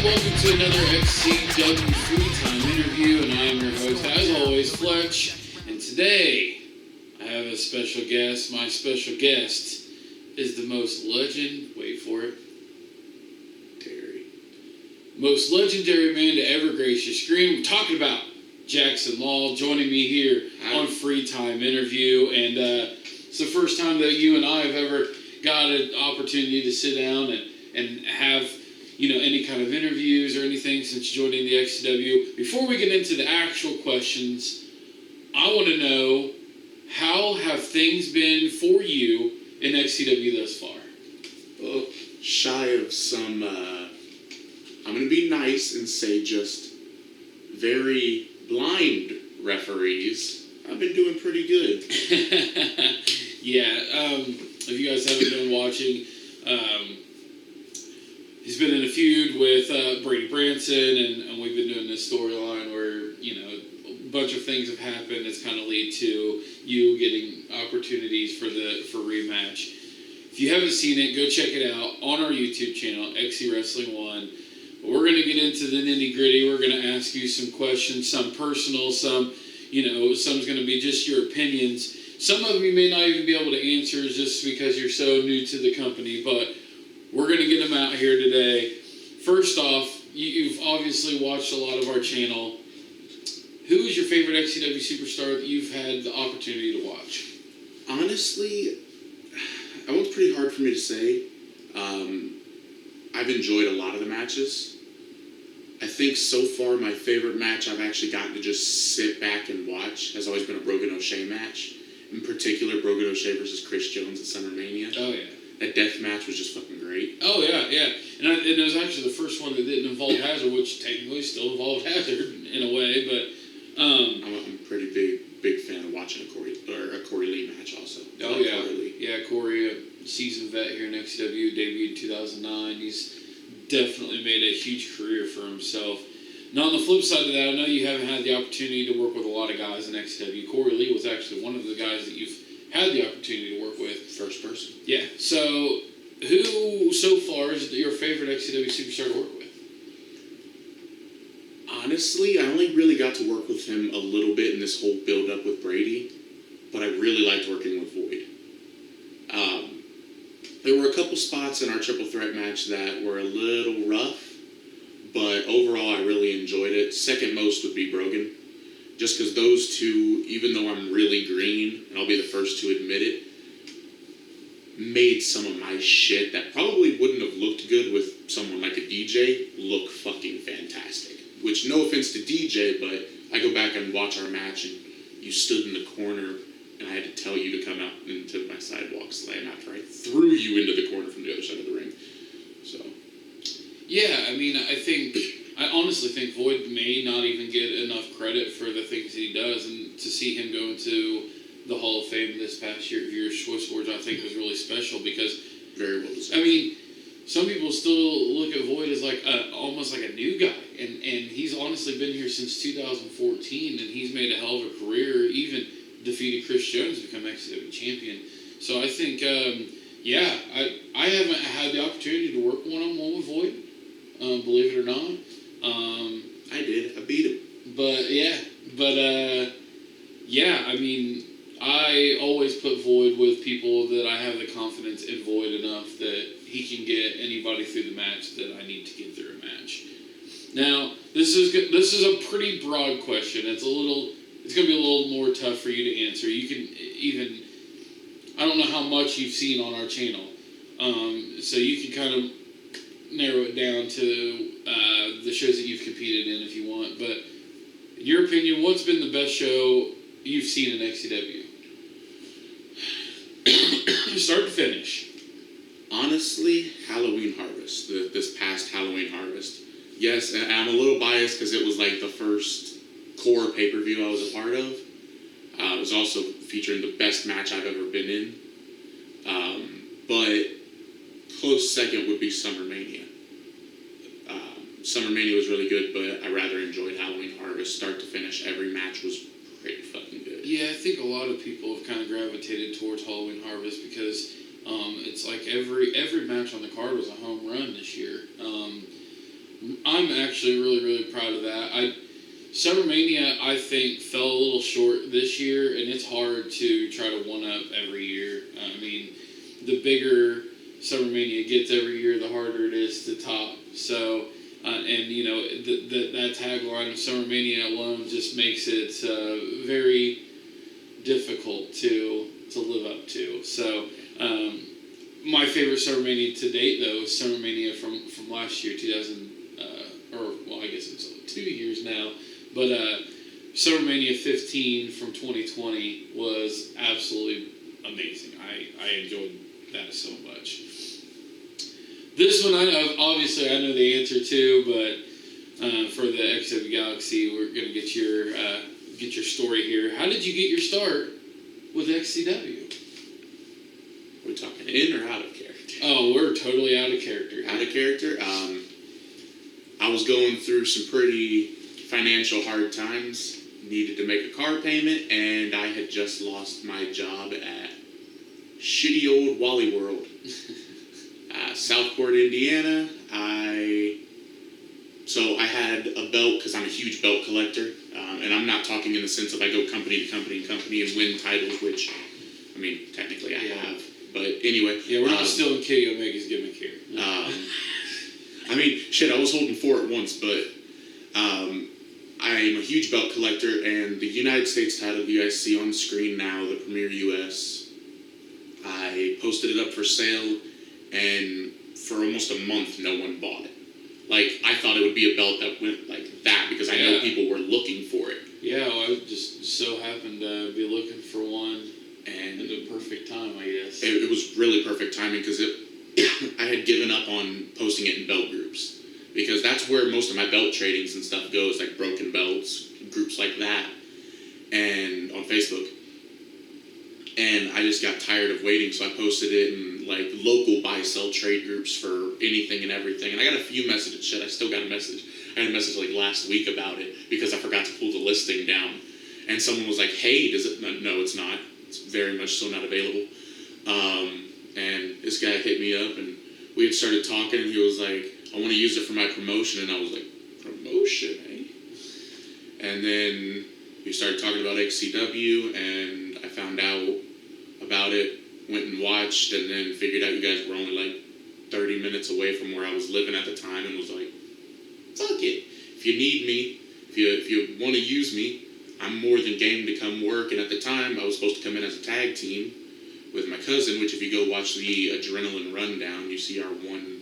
Welcome to another XCW Freetime interview, and I'm your host, as always, Fletch. And today, I have a special guest. My special guest is the most wait for it, most legendary man to ever grace your screen. We're talking about Jaxsin Law, joining me here on Freetime interview, and it's the first time that you and I have ever got an opportunity to sit down and have any kind of interviews or anything since joining the XCW. Before we get into the actual questions, I want to know, how have things been for you in XCW thus far? Well, shy of some, I'm going to be nice and say just very blind referees, I've been doing pretty good. Yeah, if you guys haven't been watching, he's been in a feud with Brady Branson, and we've been doing this storyline where, a bunch of things have happened that's kind of lead to you getting opportunities for rematch. If you haven't seen it, go check it out on our YouTube channel, XC Wrestling 1. But we're going to get into the nitty-gritty. We're going to ask you some questions, some personal, some, some's going to be just your opinions. Some of them you may not even be able to answer just because you're so new to the company, but we're going to get them out here today. First off, you've obviously watched a lot of our channel. Who is your favorite XCW superstar that you've had the opportunity to watch? Honestly, that one's pretty hard for me to say. I've enjoyed a lot of the matches. I think so far my favorite match I've actually gotten to just sit back and watch has always been a Brogan O'Shea match. In particular, Brogan O'Shea versus Chris Jones at SummerMania. Oh, yeah. That death match was just fucking great. Oh, yeah, yeah. And it was actually the first one that didn't involve Hazard, which technically still involved Hazard in a way, but... I'm a pretty big fan of watching a Corey Lee match also. Oh, yeah. Corey Lee. Yeah, Corey, a seasoned vet here in XCW, debuted in 2009. He's definitely made a huge career for himself. Now, on the flip side of that, I know you haven't had the opportunity to work with a lot of guys in XCW. Corey Lee was actually one of the guys that you've had the opportunity to work with. First person. Yeah. So, who so far is your favorite XCW superstar to work with? Honestly, I only really got to work with him a little bit in this whole build-up with Brady, but I really liked working with Void. There were a couple spots in our triple threat match that were a little rough, but overall I really enjoyed it. Second most would be Brogan, just because those two, even though I'm really green, and I'll be the first to admit it, made some of my shit that probably wouldn't have looked good with someone like a DJ look fucking fantastic. Which, no offense to DJ, but I go back and watch our match and you stood in the corner and I had to tell you to come out into my sidewalk slam after I threw you into the corner from the other side of the ring. So. Yeah, I mean, I think I honestly think Void may not even get enough credit for the things he does, and to see him go into the Hall of Fame this past year, Swiss Wars, I think was really special because, Very well deserved. I mean, some people still look at Void as like almost like a new guy, and he's honestly been here since 2014, and he's made a hell of a career. Even defeated Chris Jones to become XCW champion. So I think, I haven't had the opportunity to work one-on-one with Void, believe it or not. I did. I beat him. I mean, I always put Void with people that I have the confidence in Void enough that he can get anybody through the match that I need to get through a match. Now, this is a pretty broad question. It's going to be a little more tough for you to answer. You can even, I don't know how much you've seen on our channel, so you can kind of narrow it down to the shows that you've competed in if you want. But in your opinion, what's been the best show you've seen in XCW? Start to finish. Honestly, Halloween Harvest. This past Halloween Harvest. Yes, and I'm a little biased because it was like the first core pay-per-view I was a part of. It was also featuring the best match I've ever been in. But close second would be Summer Mania. Summer Mania was really good, but I rather enjoyed Halloween Harvest. Start to finish, every match was pretty fucking good. Yeah, I think a lot of people have kind of gravitated towards Halloween Harvest because it's like every match on the card was a home run this year. I'm actually really, really proud of that. Summer Mania, I think, fell a little short this year, and it's hard to try to one-up every year. I mean, the bigger Summer Mania gets every year, the harder it is to top. So, that tagline of Summer Mania alone just makes it very difficult to live up to. So, my favorite Summer Mania to date, though, is Summer Mania from last year, I guess it's 2 years now. But Summer Mania 15 from 2020 was absolutely amazing. I enjoyed that so much. This one, I know the answer to, but for the XCW Galaxy, we're going to get your story here. How did you get your start with XCW? Are we talking in or out of character? Oh, we're totally out of character. Out of character? I was going through some pretty financial hard times, needed to make a car payment, and I had just lost my job at shitty old Wally World. Southport, Indiana. So I had a belt because I'm a huge belt collector, and I'm not talking in the sense of I go company to company and win titles, which, I mean, technically I have. But anyway. Yeah, we're not stealing Kenny Omega's gimmick here. I mean, shit, I was holding 4 at once, but I'm a huge belt collector, and the United States title you guys see on the screen now, the Premier US, I posted it up for sale, and for almost a month, no one bought it. Like, I thought it would be a belt that went like that, because I know people were looking for it. Yeah, well, I just so happened to be looking for one, and at the perfect time, I guess. It was really perfect timing, because I had given up on posting it in belt groups, because that's where most of my belt tradings and stuff goes, like broken belts, groups like that, and on Facebook. And I just got tired of waiting, so I posted it in like local buy-sell trade groups for anything and everything. And I got a few messages. Shit, I still got a message. I had a message like last week about it because I forgot to pull the listing down. And someone was like, "Hey, does it?" No, it's not. It's very much so not available. And this guy hit me up, and we had started talking, and he was like, "I want to use it for my promotion." And I was like, "Promotion, eh?" And then we started talking about XCW, and I found out about it, went and watched, and then figured out you guys were only like 30 minutes away from where I was living at the time, and was like, fuck it. If you need me, if you want to use me, I'm more than game to come work. And at the time, I was supposed to come in as a tag team with my cousin, which if you go watch the Adrenaline Rundown, you see our one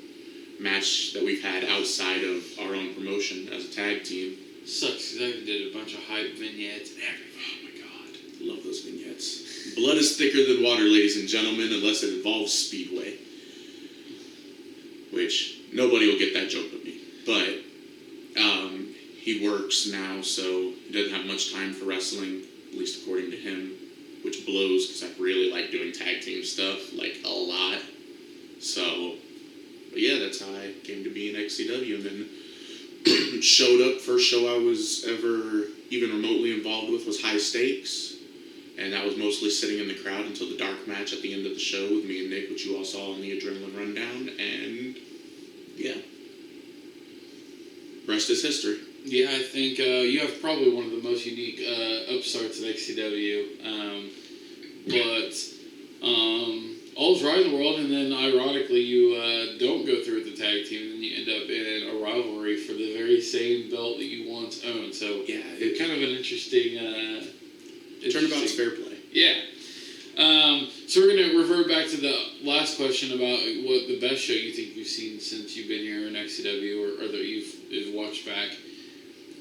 match that we've had outside of our own promotion as a tag team. Sucks, because I did a bunch of hype vignettes and everything. Oh my god, love those vignettes. Blood is thicker than water, ladies and gentlemen, unless it involves Speedway. Which, nobody will get that joke but me. But, He works now, so he doesn't have much time for wrestling, at least according to him, which blows because I really like doing tag team stuff, like a lot. So, but yeah, that's how I came to be in XCW, and then showed up. First show I was ever even remotely involved with was High Stakes, and that was mostly sitting in the crowd until the dark match at the end of the show with me and Nick, which you all saw on the Adrenaline Rundown, and yeah, rest is history. Yeah, I think you have probably one of the most unique upstarts at XCW. All's right in the world, and then ironically, you don't go through with the tag team, and you end up in a rivalry for the very same belt that you once owned. So Yeah, it's kind of an interesting. Turnabout's fair play. Yeah. So we're gonna revert back to the last question about what the best show you think you've seen since you've been here in XCW, or that you've watched back.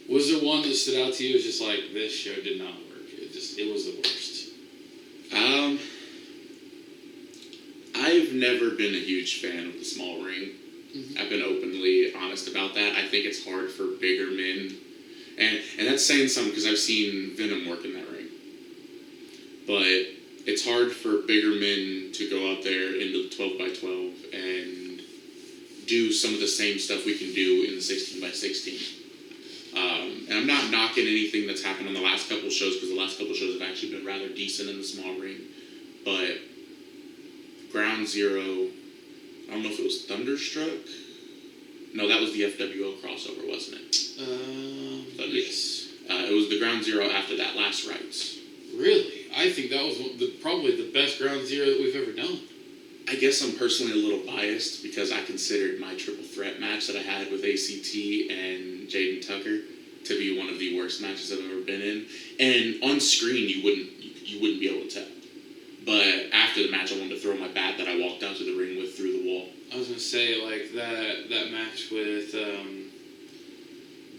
Was there one that stood out to you as just like, this show did not work? It was the worst. I've never been a huge fan of the small ring. Mm-hmm. I've been openly honest about that. I think it's hard for bigger men, and that's saying something because I've seen Venom work in that ring. But it's hard for bigger men to go out there into the 12x12 and do some of the same stuff we can do in the 16x16. And I'm not knocking anything that's happened on the last couple of shows, because the last couple of shows have actually been rather decent in the small ring. But Ground Zero, I don't know if it was Thunderstruck. No, that was the FWO crossover, wasn't it? Yes. It was the Ground Zero after that, Last Rites. Really? I think that was probably the best Ground Zero that we've ever done. I guess I'm personally a little biased because I considered my triple threat match that I had with ACT and Jaden Tucker to be one of the worst matches I've ever been in. And on screen, you wouldn't be able to tell. But after the match, I wanted to throw my bat that I walked out to the ring with through the wall. I was gonna say, like, that match with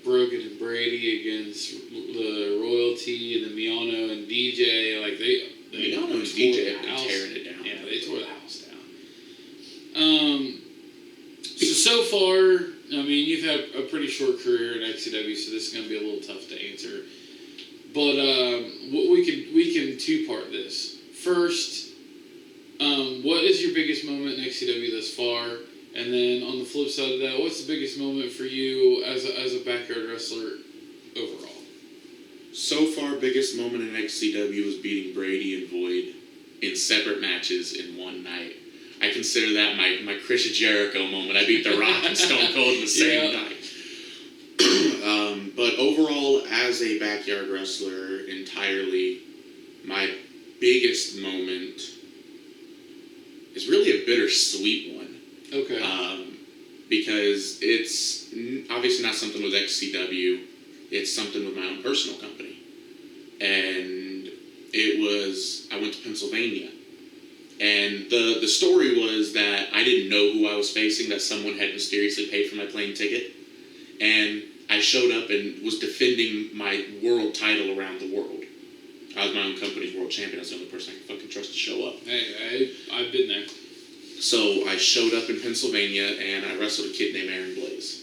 Brogan and Brady against the Royalty and the Miano and DJ, like they Miano and tore DJ the have been house. tearing it down. Yeah, they tore the house down. So far, I mean, you've had a pretty short career in XCW, so this is gonna be a little tough to answer. But we can two-part this. First, what is your biggest moment in XCW thus far? And then on the flip side of that, what's the biggest moment for you as a backyard wrestler overall? So far, biggest moment in XCW was beating Brady and Void in separate matches in one night. I consider that my Chris Jericho moment. I beat The Rock and Stone Cold in the same night. But overall, as a backyard wrestler entirely, my biggest moment is really a bittersweet one. Okay. Because it's obviously not something with XCW, it's something with my own personal company. And I went to Pennsylvania. And the story was that I didn't know who I was facing, that someone had mysteriously paid for my plane ticket. And I showed up and was defending my world title around the world. I was my own company's world champion. I was the only person I could fucking trust to show up. Hey, I've been there. So I showed up in Pennsylvania and I wrestled a kid named Aaron Blaze.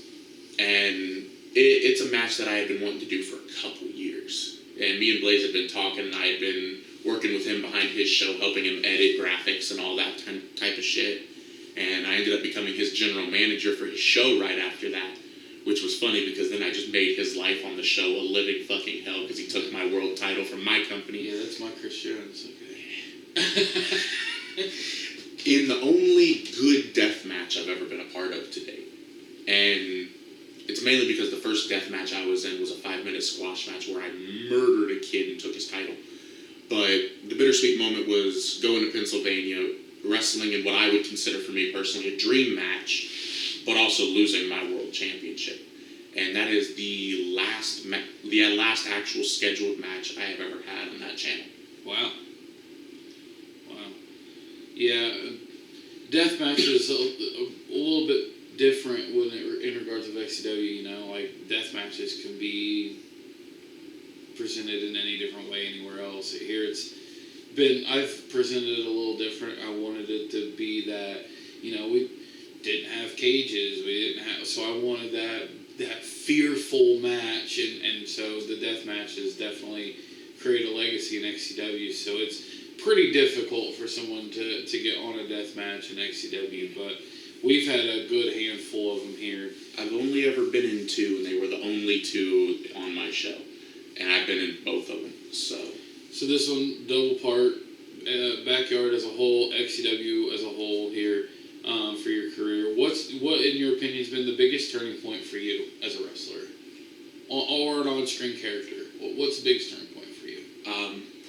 And it's a match that I had been wanting to do for a couple years. And me and Blaze had been talking, and I had been working with him behind his show, helping him edit graphics and all that type of shit. And I ended up becoming his general manager for his show right after that, which was funny because then I just made his life on the show a living fucking hell because he took my world title from my company. Yeah, that's my Chris Jones, okay. In the only good death match I've ever been a part of to date. And it's mainly because the first death match I was in was a 5-minute squash match where I murdered a kid and took his title. But the bittersweet moment was going to Pennsylvania, wrestling in what I would consider for me personally a dream match, but also losing my world championship. And that is the last actual scheduled match I have ever had on that channel. Wow. Yeah, death matches a little bit different in regards of XCW. You know, like death matches can be presented in any different way anywhere else. Here I've presented it a little different. I wanted it to be that, you know, we didn't have cages, so I wanted that fearful match, and so the death matches definitely create a legacy in XCW. So it's pretty difficult for someone to get on a death match in XCW, but we've had a good handful of them here. I've only ever been in 2, and they were the only 2 on my show, and I've been in both of them. So this one, double part, Backyard as a whole, XCW as a whole here for your career. What in your opinion has been the biggest turning point for you as a wrestler, or an on-screen character? What's the biggest turning point for you?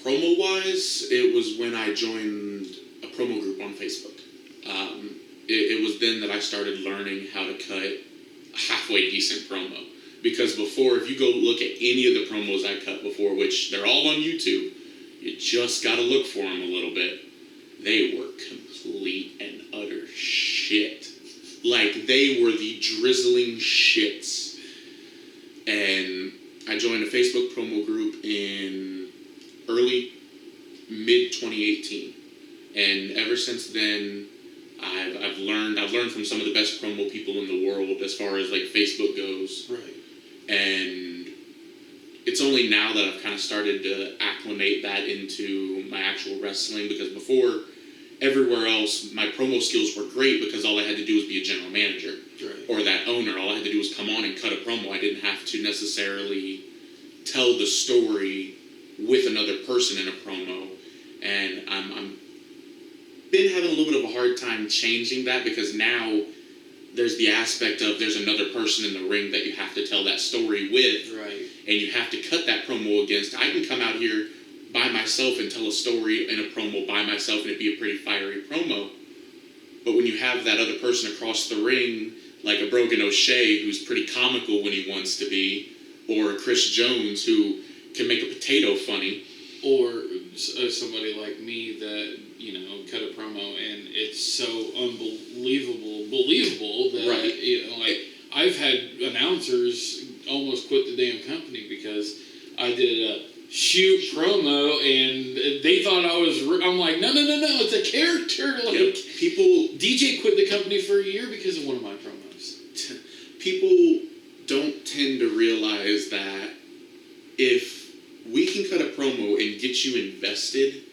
Promo-wise, it was when I joined a promo group on Facebook. It was then that I started learning how to cut a halfway decent promo. Because before, if you go look at any of the promos I cut before, which they're all on YouTube, you just gotta look for them a little bit. They were complete and utter shit. Like, they were the drizzling shits. And I joined a Facebook promo group in mid-2018. And ever since then, I've learned from some of the best promo people in the world as far as like Facebook goes. Right. And it's only now that I've kind of started to acclimate that into my actual wrestling, because before, everywhere else, my promo skills were great because all I had to do was be a general manager. Right. Or that owner. All I had to do was come on and cut a promo. I didn't have to necessarily tell the story with another person in a promo. And I'm been having a little bit of a hard time changing that, because now there's the aspect of there's another person in the ring that you have to tell that story with. Right. And you have to cut that promo against. I can come out here by myself and tell a story in a promo by myself, and it'd be a pretty fiery promo. But when you have that other person across the ring, like a Brogan O'Shea, who's pretty comical when he wants to be, or a Chris Jones, who can make a potato funny, or somebody like me that, you know, cut a promo and it's so believable that, right. You know, like, I've had announcers almost quit the damn company because I did a shoot promo and they thought I'm like, no, it's a character. Like, yep. DJ quit the company for a year because of one of my promos. People don't tend to realize that if we can cut a promo and get you invested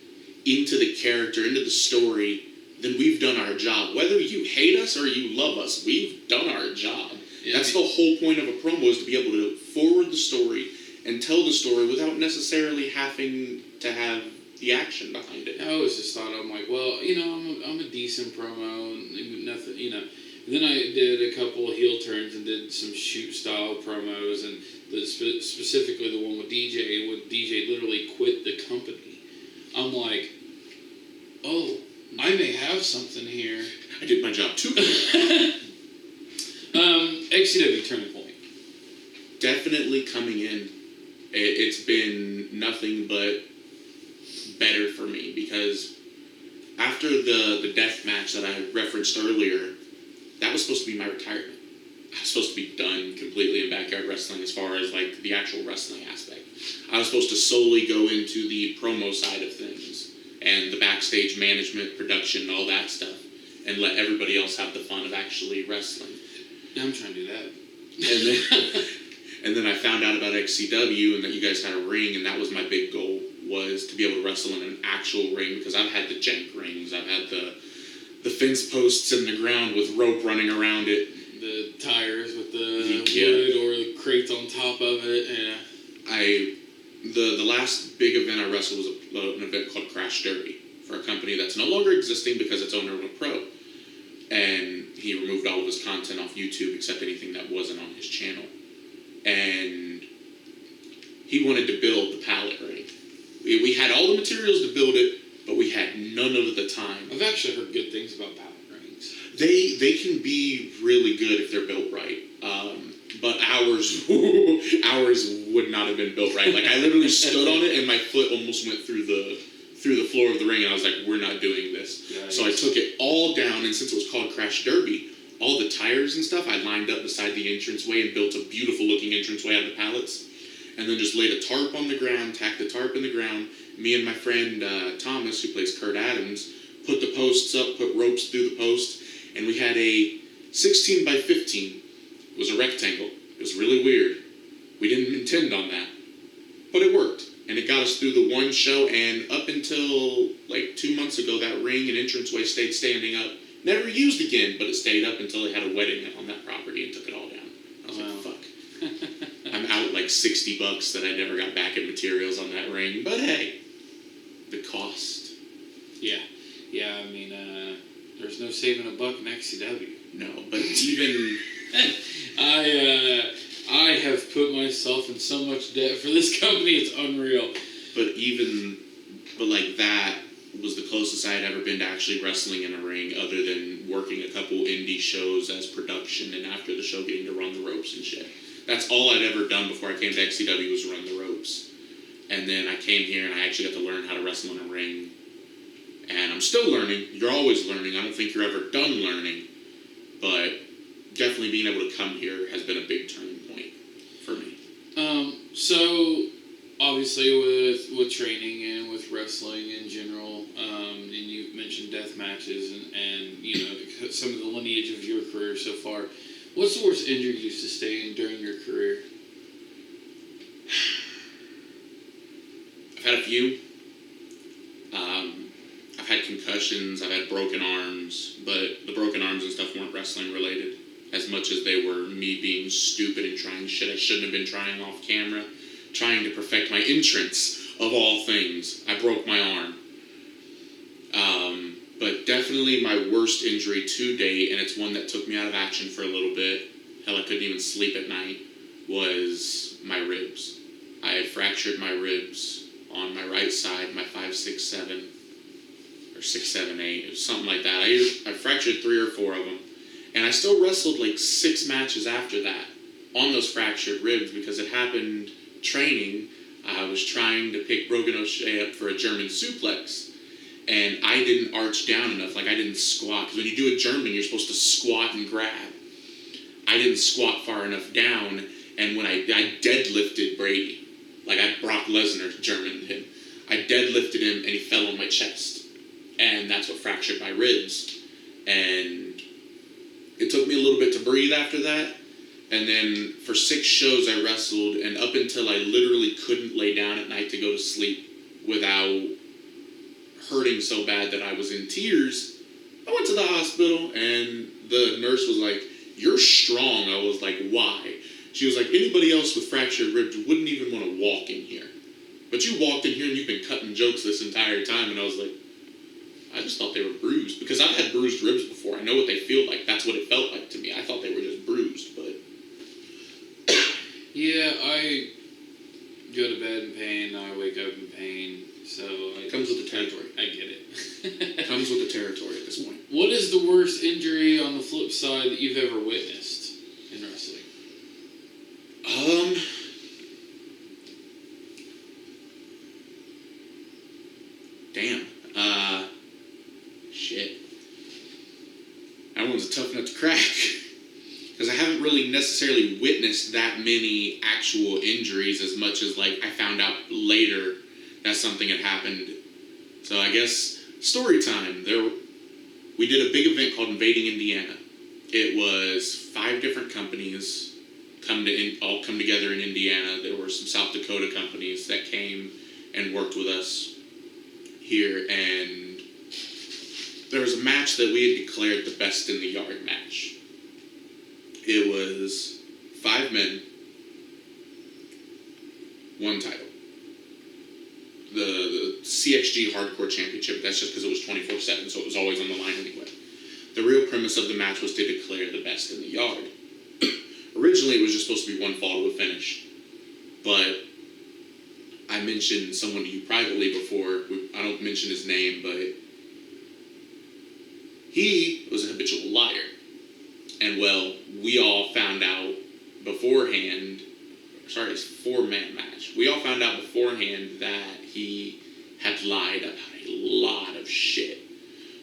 into the character, into the story, then we've done our job. Whether you hate us or you love us, we've done our job. Yeah, that's the whole point of a promo, is to be able to forward the story and tell the story without necessarily having to have the action behind it. I always just thought, I'm like, well, you know, I'm a decent promo, and nothing, you know. And then I did a couple of heel turns and did some shoot style promos, and specifically the one with DJ, when DJ literally quit the company. I'm like, oh, I may have something here. I did my job too. XCW turning point. Definitely coming in. It's been nothing but better for me, because after the death match that I referenced earlier, that was supposed to be my retirement. I was supposed to be done completely in backyard wrestling as far as like the actual wrestling aspect. I was supposed to solely go into the promo side of things and the backstage management, production, all that stuff, and let everybody else have the fun of actually wrestling. I'm trying to do that. And then I found out about XCW and that you guys had a ring, and that was my big goal, was to be able to wrestle in an actual ring, because I've had the jank rings, I've had the fence posts in the ground with rope running around it, the tires with the wood or the crates on top of it. Yeah. The last big event I wrestled was an event called Crash Derby for a company that's no longer existing because its owner went pro, and he removed all of his content off YouTube except anything that wasn't on his channel. And he wanted to build the pallet ring. We had all the materials to build it, but we had none of the time. I've actually heard good things about pallet rings. They can be really good if they're built right. But ours would not have been built right. Like, I literally stood on it and my foot almost went through the floor of the ring, and I was like, we're not doing this. Yeah, so I took it all down, and since it was called Crash Derby, all the tires and stuff I lined up beside the entranceway and built a beautiful looking entranceway out of the pallets, and then just laid a tarp on the ground, tacked the tarp in the ground. Me and my friend Thomas, who plays Kurt Adams, put the posts up, put ropes through the post, and we had a 16 by 15. It was a rectangle, It was really weird. We didn't intend on that. But it worked. And it got us through the one show, and up until like 2 months ago, that ring and entranceway stayed standing up. Never used again, but it stayed up until they had a wedding on that property and took it all down. I was like, fuck. I'm out like $60 that I never got back in materials on that ring. But hey, the cost. Yeah. Yeah, I mean, there's no saving a buck in XCW. No, but even... I have put myself in so much debt for this company, it's unreal. But like that was the closest I had ever been to actually wrestling in a ring, other than working a couple indie shows as production, and after the show getting to run the ropes and shit. That's all I'd ever done before I came to XCW, was run the ropes. And then I came here and I actually got to learn how to wrestle in a ring. And I'm still learning. You're always learning. I don't think you're ever done learning. But definitely being able to come here has been a big turning point for me. So obviously with training and with wrestling in general, and you mentioned death matches and you know some of the lineage of your career so far. What's the worst injury you sustained during your career? I've had a few. I've had concussions, I've had broken arms, but the broken arms and stuff weren't wrestling related as much as they were me being stupid and trying shit I shouldn't have been trying off camera, trying to perfect my entrance, of all things. I broke my arm. But definitely my worst injury to date, and it's one that took me out of action for a little bit, hell, I couldn't even sleep at night, was my ribs. I had fractured my ribs on my right side, my 5, 6, 7, or 6, 7, 8, it was something like that. I fractured 3 or 4 of them. And I still wrestled like 6 matches after that on those fractured ribs because it happened training. I was trying to pick Brogan O'Shea up for a German suplex. And I didn't arch down enough, like I didn't squat. Because when you do a German, you're supposed to squat and grab. I didn't squat far enough down, and when I deadlifted Brady, like I Brock Lesnar Germaned him. I deadlifted him, and he fell on my chest. And that's what fractured my ribs. And it took me a little bit to breathe after that. And then for 6 shows I wrestled, and up until I literally couldn't lay down at night to go to sleep without hurting so bad that I was in tears, I went to the hospital, and the nurse was like, "You're strong." I was like, "Why?" She was like, "Anybody else with fractured ribs wouldn't even want to walk in here. But you walked in here and you've been cutting jokes this entire time." And I was like, I just thought they were bruised. Because I've had bruised ribs before. I know what they feel like. That's what it felt like to me. I thought they were just bruised, but... Yeah, I go to bed in pain, I wake up in pain, so... It comes with the territory. I get it. It comes with the territory at this point. What is the worst injury on the flip side that you've ever witnessed in wrestling? Damn. Shit. That one's a tough nut to crack. Because I haven't really necessarily witnessed that many actual injuries as much as, like, I found out later that something had happened. So I guess, story time. We did a big event called Invading Indiana. It was 5 different companies all come together in Indiana. There were some South Dakota companies that came and worked with us here, and there was a match that we had declared the best in the yard match. It was 5 men, 1 title. The CXG Hardcore Championship, that's just because it was 24/7, so it was always on the line anyway. The real premise of the match was to declare the best in the yard. Originally, it was just supposed to be 1 fall to a finish, but I mentioned someone to you privately before. I don't mention his name, but he was a habitual liar. And well, we all found out beforehand, sorry, it's a 4-man match. We all found out beforehand that he had lied about a lot of shit.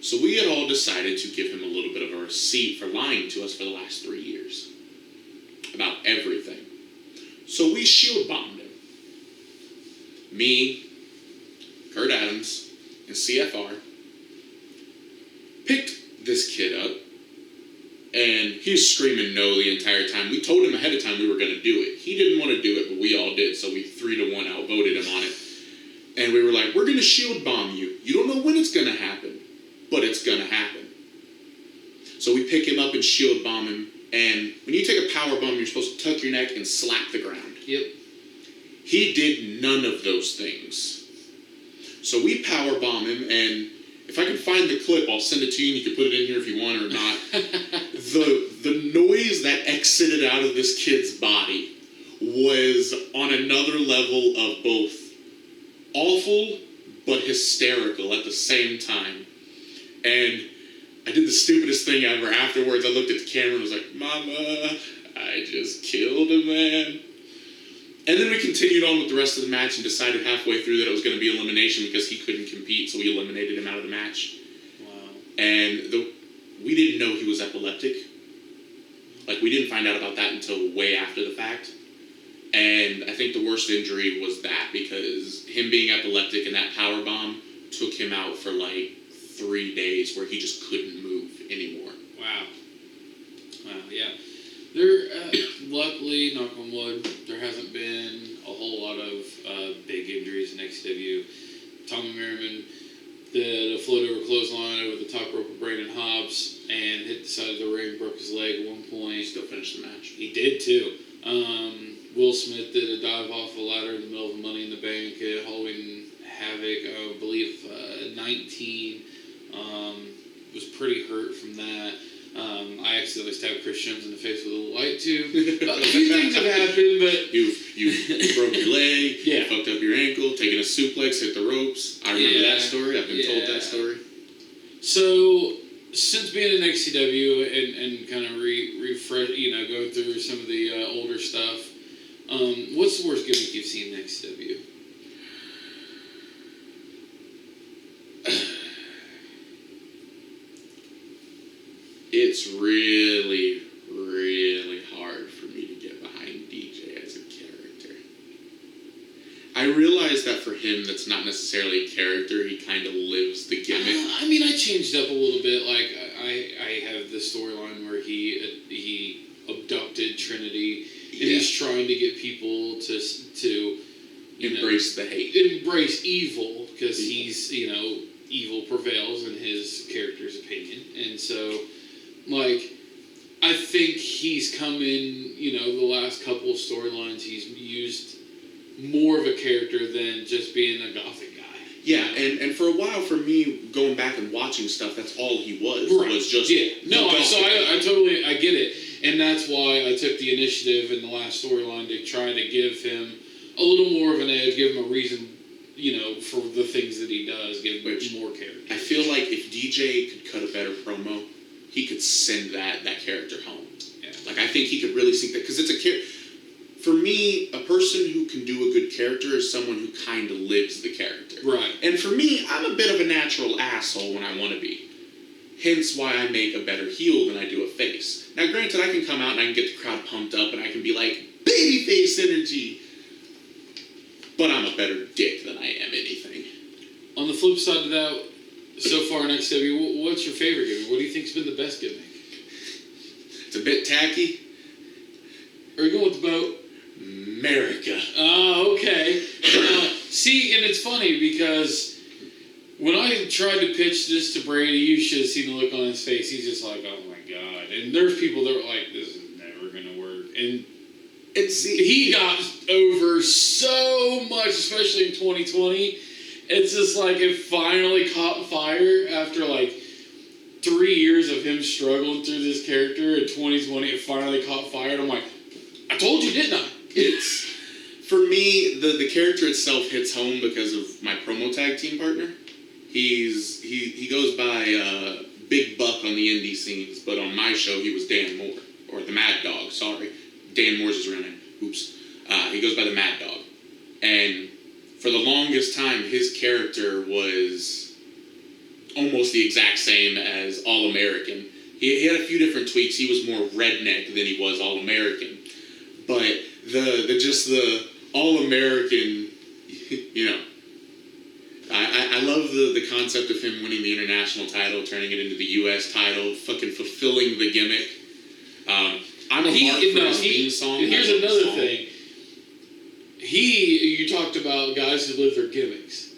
So we had all decided to give him a little bit of a receipt for lying to us for the last 3 years. About everything. So we shield bombed him. Me, Kurt Adams, and CFR picked this kid up, and He's screaming no the entire time. We told him ahead of time we were going to do it. He didn't want to do it, but we all did, so we 3-1 outvoted him on it. And we were like, we're going to shield bomb you. You don't know when it's going to happen, but it's going to happen. So we pick him up and shield bomb him, and when you take a power bomb, you're supposed to tuck your neck and slap the ground. Yep. He did none of those things. So we power bomb him, and if I can find the clip, I'll send it to you, and you can put it in here if you want or not. The noise that exited out of this kid's body was on another level of both awful but hysterical at the same time. And I did the stupidest thing ever. Afterwards, I looked at the camera and was like, Mama, I just killed a man. And then we continued on with the rest of the match and decided halfway through that it was going to be elimination because he couldn't compete, so we eliminated him out of the match. Wow. And we didn't know he was epileptic. Like, we didn't find out about that until way after the fact. And I think the worst injury was that, because him being epileptic and that power bomb took him out for like 3 days where he just couldn't move anymore. Wow. Wow, yeah. There, luckily, knock on wood, there hasn't been a whole lot of big injuries in XCW. Tommy Merriman did a float over clothesline over the top rope of Brandon Hobbs and hit the side of the ring, broke his leg at one point. Still finished the match. He did too. Will Smith did a dive off a ladder in the middle of Money in the Bank at Halloween Havoc, I believe 19. Was pretty hurt from that. I accidentally stabbed Chris Jones in the face with a light tube. A few things have happened, but You broke your leg, yeah. you fucked up your ankle, taking a suplex, hit the ropes. I remember that story. I've been told that story. So, since being in XCW and kind of refresh, go through some of the older stuff, what's the worst gimmick you've seen in XCW? It's really, really hard for me to get behind DJ as a character. I realize that for him, that's not necessarily a character. He kind of lives the gimmick. I mean, I changed up a little bit. Like, I have this storyline where he abducted Trinity, and he's trying to get people to embrace the hate. Embrace evil, because he's, evil prevails in his character's opinion. And so, like, I think he's come in, the last couple of storylines, he's used more of a character than just being a gothic guy. Yeah, and for a while, for me, going back and watching stuff, that's all he was. Right. Was just I totally get it. And that's why I took the initiative in the last storyline to try to give him a little more of an edge, give him a reason, for the things that he does, give him more character. I feel like if DJ could cut a better promo, he could send that character home. Yeah. Like, I think he could really sink that, because it's a character. For me, a person who can do a good character is someone who kind of lives the character. Right. And for me, I'm a bit of a natural asshole when I want to be. Hence why I make a better heel than I do a face. Now, granted, I can come out and I can get the crowd pumped up and I can be like, babyface energy. But I'm a better dick than I am anything. On the flip side of that, so far in XW, what's your favorite gimmick? What do you think's been the best gimmick? It's a bit tacky. Are you going with the boat? America. Oh, okay. See, and it's funny because when I tried to pitch this to Brady, you should have seen the look on his face. He's just like, oh my God. And there's people that were like, this is never going to work. And he got over so much, especially in 2020. It's just like it finally caught fire after like 3 years of him struggling through this character. In 2020, it finally caught fire. And I'm like, I told you, didn't I? It's, for me, the character itself hits home because of my promo tag team partner. He goes by Big Buck on the indie scenes, but on my show he was Dan Moore, or the Mad Dog. Sorry, Dan Moore's his real name. Oops. He goes by the Mad Dog, and for the longest time his character was almost the exact same as All American. He had a few different tweaks. He was more redneck than he was All American, but the All American, I love the concept of him winning the international title, turning it into the U.S. title, fucking fulfilling the gimmick. I'm a mark for his theme song. Here's another thing. You talked about guys who live their gimmicks.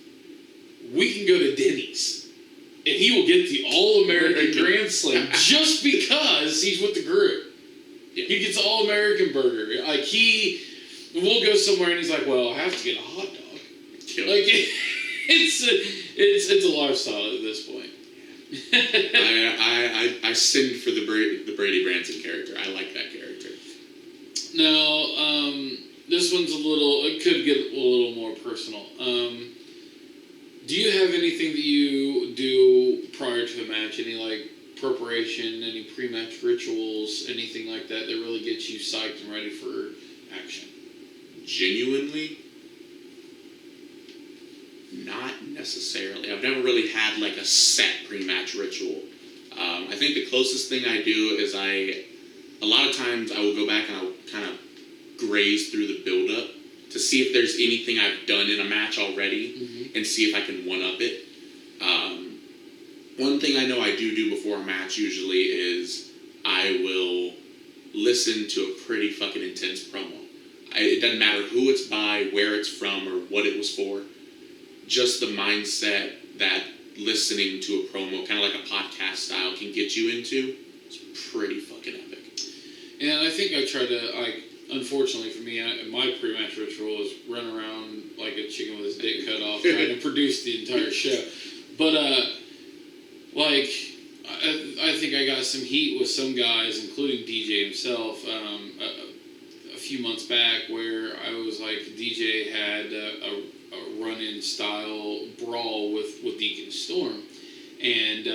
We can go to Denny's, and he will get the All-American Grand Slam just because he's with the group. Yeah. He gets All-American burger. We'll go somewhere, and he's like, "Well, I have to get a hot dog." Like it's a lifestyle at this point. I sinned for the Brady Branson character. I like that character. Now, this one's it could get a little more personal. Do you have anything that you do prior to a match? Any preparation, any pre-match rituals, anything like that really gets you psyched and ready for action? Genuinely, not necessarily. I've never really had a set pre-match ritual. I think the closest thing I do is a lot of times I will go back and I'll kind of graze through the build-up to see if there's anything I've done in a match already and see if I can one-up it. One thing I know I do before a match usually is I will listen to a pretty fucking intense promo. It doesn't matter who it's by, where it's from, or what it was for. Just the mindset that listening to a promo, kind of like a podcast style, can get you into, it's pretty fucking epic. And I think I try to, unfortunately for me, my pre-match ritual is run around like a chicken with his dick cut off, trying to produce the entire show. But, I think I got some heat with some guys, including DJ himself, a few months back, where I was like, DJ had a run-in style brawl with Deacon Storm, and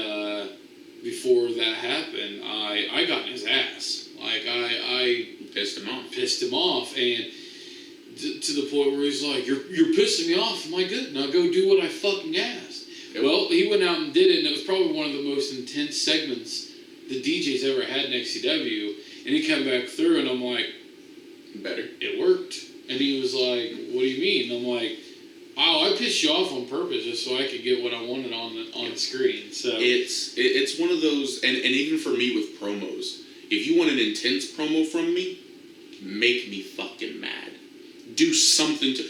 before that happened, I got in his ass. I pissed him off, and to the point where he's like, "You're pissing me off." I'm like, "Good, now go do what I fucking asked." Yep. Well, he went out and did it, and it was probably one of the most intense segments the DJ's ever had in XCW. And he came back through, and I'm like, "Better. It worked." And he was like, "What do you mean?" And I'm like, "Oh, I pissed you off on purpose just so I could get what I wanted on the screen." So it's one of those, and even for me with promos, if you want an intense promo from me, make me fucking mad. Do something to.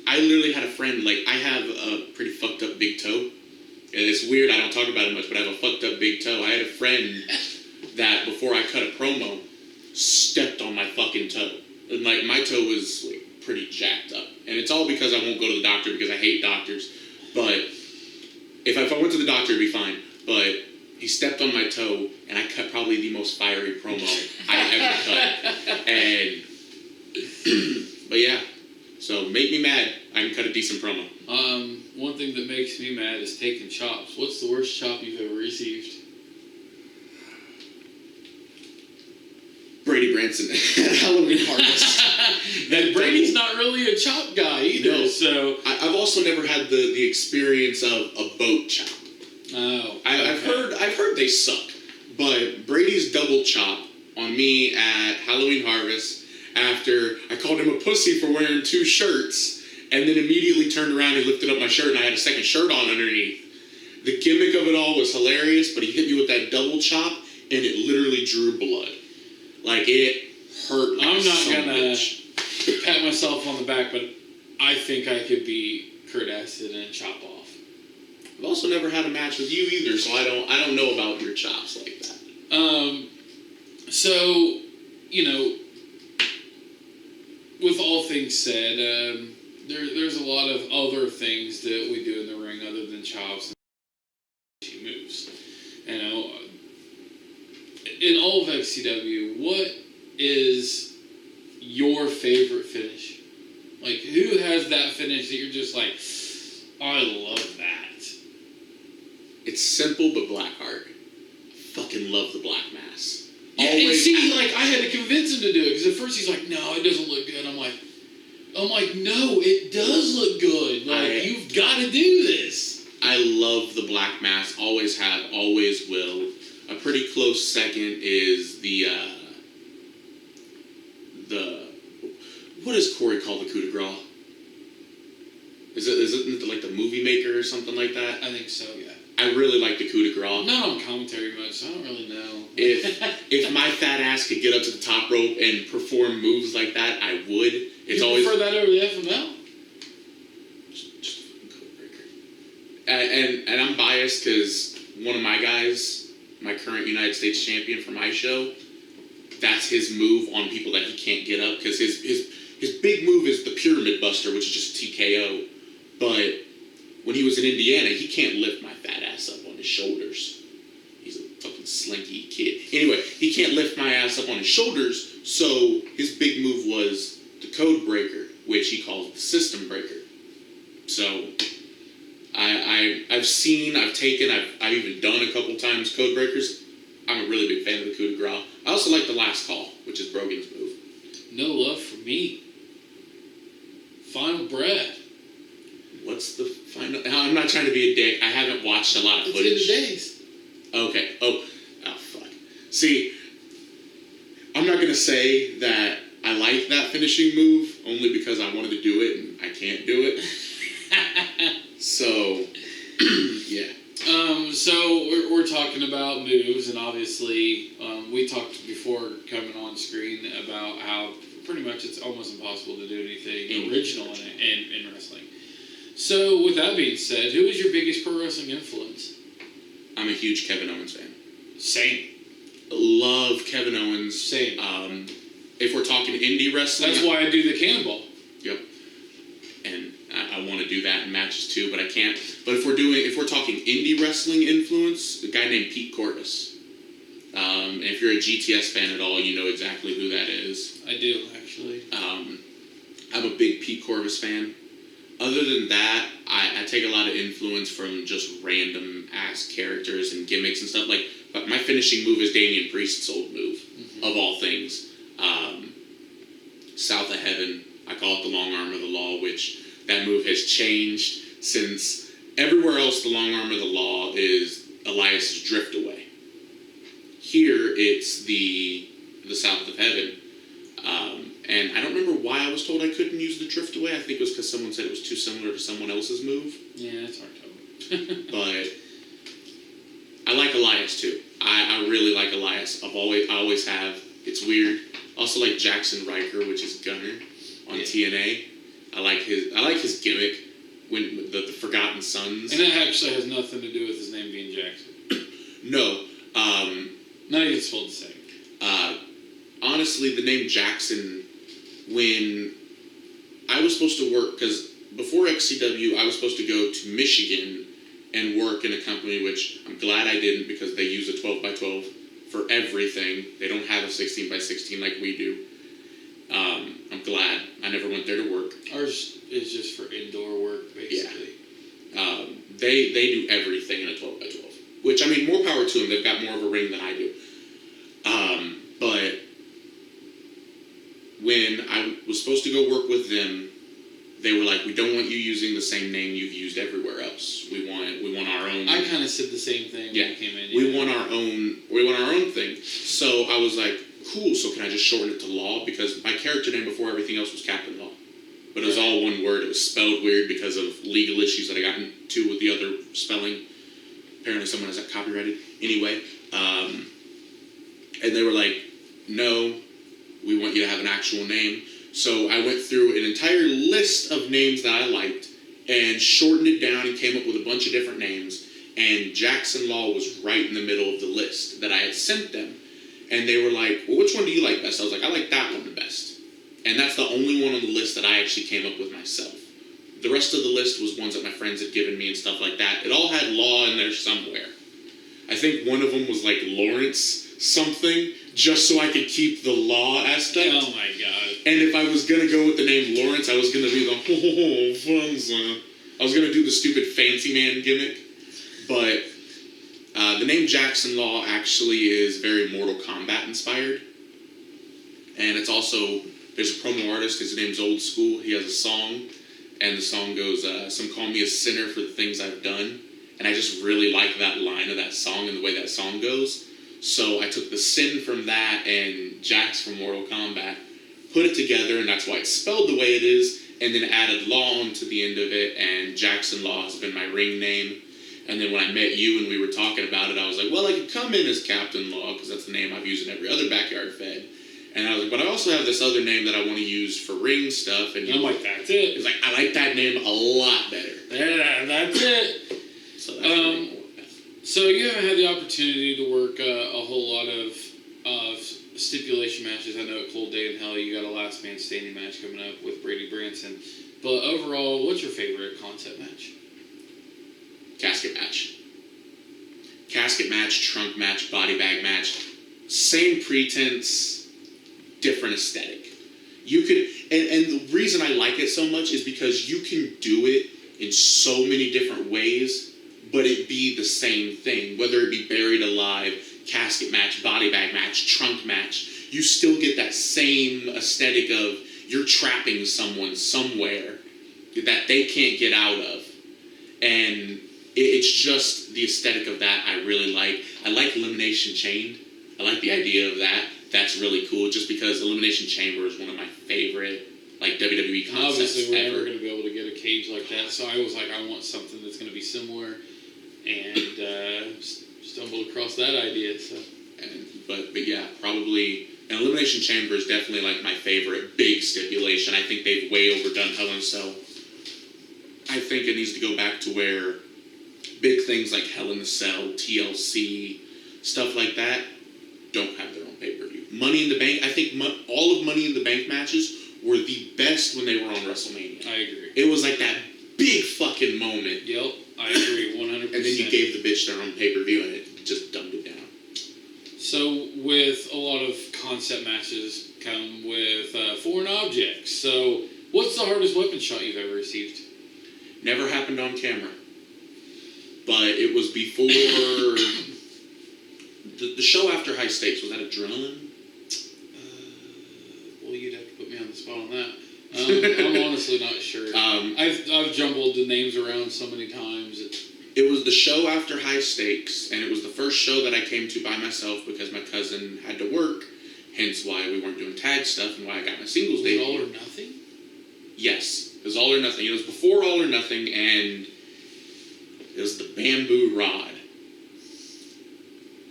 I literally had a friend, I have a pretty fucked up big toe. And it's weird, I don't talk about it much, but I have a fucked up big toe. I had a friend that, before I cut a promo, stepped on my fucking toe. And, my toe was, pretty jacked up. And it's all because I won't go to the doctor because I hate doctors. But if I went to the doctor, it'd be fine. But he stepped on my toe, and I cut probably the most fiery promo I ever cut. And, but yeah. So make me mad. I can cut a decent promo. One thing that makes me mad is taking chops. What's the worst chop you've ever received? Brady Branson at Halloween Harvest. And Brady's not really a chop guy either. No. So I've also never had the experience of a boat chop. Oh, okay. I've heard they suck, but Brady's double chop on me at Halloween Harvest. After I called him a pussy for wearing 2 shirts, and then immediately turned around and lifted up my shirt, and I had a second shirt on underneath. The gimmick of it all was hilarious, but he hit me with that double chop, and it literally drew blood. It hurt. I'm not gonna pat myself on the back, but I think I could be Kurt Acid and chop off. I've also never had a match with you either, so I don't know about your chops like that. So, with all things said, there's a lot of other things that we do in the ring other than chops and moves. In all of XCW, what is your favorite finish? Who has that finish that you're just like, I love that? It's simple but Blackheart. I fucking love the Black Mass. Yeah, and see, I had to convince him to do it, because at first he's like, "No, it doesn't look good." I'm like, "No, it does look good. You've got to do this." I love the Black Mass. Always have, always will. A pretty close second is the what does Corey call the coup de grace? Is it like the movie maker or something like that? I think so, yeah. I I really like the coup de grace. I'm not on commentary much, so I don't really know. If my fat ass could get up to the top rope and perform moves like that, I would. It's you always prefer that over the FML? just a fucking code breaker. And I'm biased because one of my guys, my current United States champion for my show, that's his move on people that he can't get up because his big move is the Pyramid Buster, which is just TKO. But when he was in Indiana, he can't lift my fat ass up on his shoulders. He's a fucking slinky kid. Anyway, he can't lift my ass up on his shoulders, so his big move was the Code Breaker, which he calls the System Breaker. So I've seen, I've taken, I've even done a couple times Code Breakers. I'm a really big fan of the coup de grace. I also like the Last Call, which is Brogan's move. No love for me. Final breath. What's the final? I'm not trying to be a dick. I haven't watched a lot of footage. It's in the days. Okay. Oh, fuck. See, I'm not gonna say that I like that finishing move only because I wanted to do it and I can't do it. So, yeah. So we're talking about moves, and obviously we talked before coming on screen about how pretty much it's almost impossible to do anything original in wrestling. So with that being said, who is your biggest pro wrestling influence? I'm a huge Kevin Owens fan. Same. Love Kevin Owens. Same. If we're talking indie wrestling, that's why I do the cannonball. Yep. And I want to do that in matches too, but I can't. But if we're talking indie wrestling influence, a guy named Pete Corvus. And if you're a GTS fan at all, you know exactly who that is. I do, actually. I'm a big Pete Corvus fan. Other than that, I take a lot of influence from just random ass characters and gimmicks and stuff. But my finishing move is Damian Priest's old move, of all things. South of Heaven, I call it the long arm of the law, which that move has changed since everywhere else the long arm of the law is Elias's drift away. Here it's the South of Heaven. And I don't remember why I was told I couldn't use the drift away. I think it was because someone said it was too similar to someone else's move. Yeah, it's hard to But I like Elias too. I really like Elias. I always have. It's weird. Also like Jackson Riker, which is Gunner on TNA. I like his gimmick when the Forgotten Sons. And that actually has nothing to do with his name being Jackson. No. Not even spelled the same. Honestly, the name Jackson, when I was supposed to work, because before XCW, I was supposed to go to Michigan and work in a company, which I'm glad I didn't because they use a 12x12 for everything. They don't have a 16x16 like we do. I'm glad I never went there to work. Ours is just for indoor work, basically. Yeah. They do everything in a 12x12, which, I mean, more power to them. They've got more of a ring than I do. But when I was supposed to go work with them, they were like, "We don't want you using the same name you've used everywhere else. We want our own." I kind of said the same thing when I came in. Yeah. We want our own thing. So I was like, "Cool. So can I just shorten it to Law?" Because my character name before everything else was Captain Law, but it was all one word. It was spelled weird because of legal issues that I got into with the other spelling. Apparently, someone has that copyrighted. Anyway, and they were like, "No, we want you to have an actual name." So I went through an entire list of names that I liked and shortened it down and came up with a bunch of different names. And Jaxsin Law was right in the middle of the list that I had sent them. And they were like, "Well, which one do you like best?" I was like, "I like that one the best." And that's the only one on the list that I actually came up with myself. The rest of the list was ones that my friends had given me and stuff like that. It all had Law in there somewhere. I think one of them was like Lawrence something, just so I could keep the Law aspect. Oh my god. And if I was gonna go with the name Lawrence, I was gonna be the Fonza. I was gonna do the stupid fancy man gimmick. But the name Jaxsin Law actually is very Mortal Kombat inspired. And it's also, there's a promo artist, his name's Old School. He has a song, and the song goes, "Some call me a sinner for the things I've done." And I just really like that line of that song and the way that song goes. So I took the sin from that and Jax from Mortal Kombat, put it together, and that's why it's spelled the way it is, and then added Law onto the end of it, and Jaxsin Law has been my ring name. And then when I met you and we were talking about it, I was like, well, I could come in as Captain Law because that's the name I've used in every other backyard fed. And I was like, but I also have this other name that I want to use for ring stuff. And I'm like, that's it. He's like, I like that name a lot better. Yeah, that's it. So that's what I'm going with. So you haven't had the opportunity to work a whole lot of stipulation matches. I know at Cold Day in Hell you got a last man standing match coming up with Brady Branson. But overall, what's your favorite concept match? Casket match. Casket match, trunk match, body bag match. Same pretense, different aesthetic. You could, and the reason I like it so much is because you can do it in so many different ways, but it be the same thing. Whether it be buried alive, casket match, body bag match, trunk match, you still get that same aesthetic of you're trapping someone somewhere that they can't get out of. And it's just the aesthetic of that I really like. I like Elimination Chained. I like the idea of that. That's really cool just because Elimination Chamber is one of my favorite like WWE concepts Obviously, we're ever. never going to be able to get a cage like that, so I was like, I want something that's going to be similar, and stumbled across that idea. So, But yeah, probably an Elimination Chamber is definitely like my favorite big stipulation. I think they've way overdone Hell in a Cell. I think it needs to go back to where big things like Hell in a Cell, TLC, stuff like that don't have their own pay-per-view. Money in the Bank, I think all of Money in the Bank matches were the best when they were on WrestleMania. I agree. It was like that big fucking moment. Yep, I agree 100%. And then you gave the bitch their own pay-per-view and it just dumbed it down. So with a lot of concept matches come with foreign objects. So what's the hardest weapon shot you've ever received? Never happened on camera. But it was before the show after High Stakes. Was that Adrenaline? Well, you'd have to put me on the spot on that. I'm honestly not sure. I've jumbled the names around so many times. It was the show after High Stakes, and it was the first show that I came to by myself because my cousin had to work, hence why we weren't doing tag stuff and why I got my singles Was it debut. All or Nothing? Yes, it was All or Nothing. It was before All or Nothing, and it was the bamboo rod.